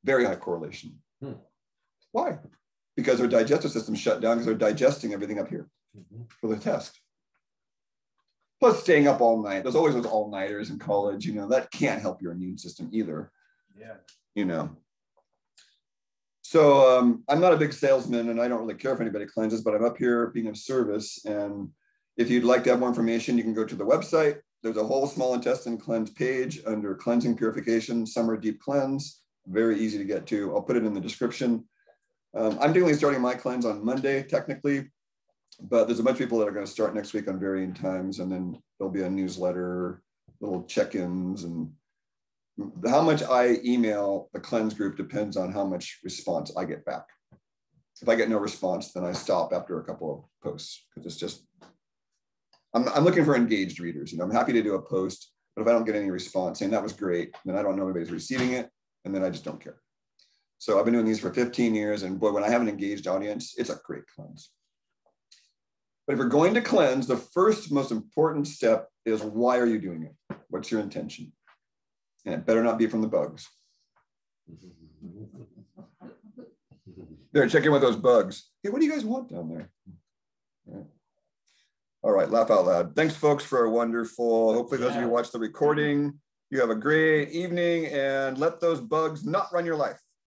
Speaker 1: Very high correlation. Why? Because their digestive system shut down, because they're digesting everything up here for the test. Plus staying up all night. There's always those all-nighters in college, you know, that can't help your immune system either.
Speaker 7: Yeah.
Speaker 1: You know. So I'm not a big salesman, and I don't really care if anybody cleanses, but I'm up here being of service. And if you'd like to have more information, you can go to the website. There's a whole small intestine cleanse page under cleansing purification, summer deep cleanse. Very easy to get to. I'll put it in the description. I'm definitely starting my cleanse on Monday, technically, but there's a bunch of people that are going to start next week on varying times. And then there'll be a newsletter, little check-ins, and how much I email the cleanse group depends on how much response I get back. If I get no response, then I stop after a couple of posts, because it's just, I'm looking for engaged readers. You know, I'm happy to do a post, but if I don't get any response saying that was great, then I don't know anybody's receiving it, and then I just don't care. So I've been doing these for 15 years, and boy, when I have an engaged audience, it's a great cleanse. But if you're going to cleanse, the first most important step is, why are you doing it? What's your intention? And it better not be from the bugs. There, check in with those bugs. Hey, what do you guys want down there? Right. All right, laugh out loud. Thanks, folks, for a wonderful, hopefully those of you who watch the recording, you have a great evening, and let those bugs not run your life.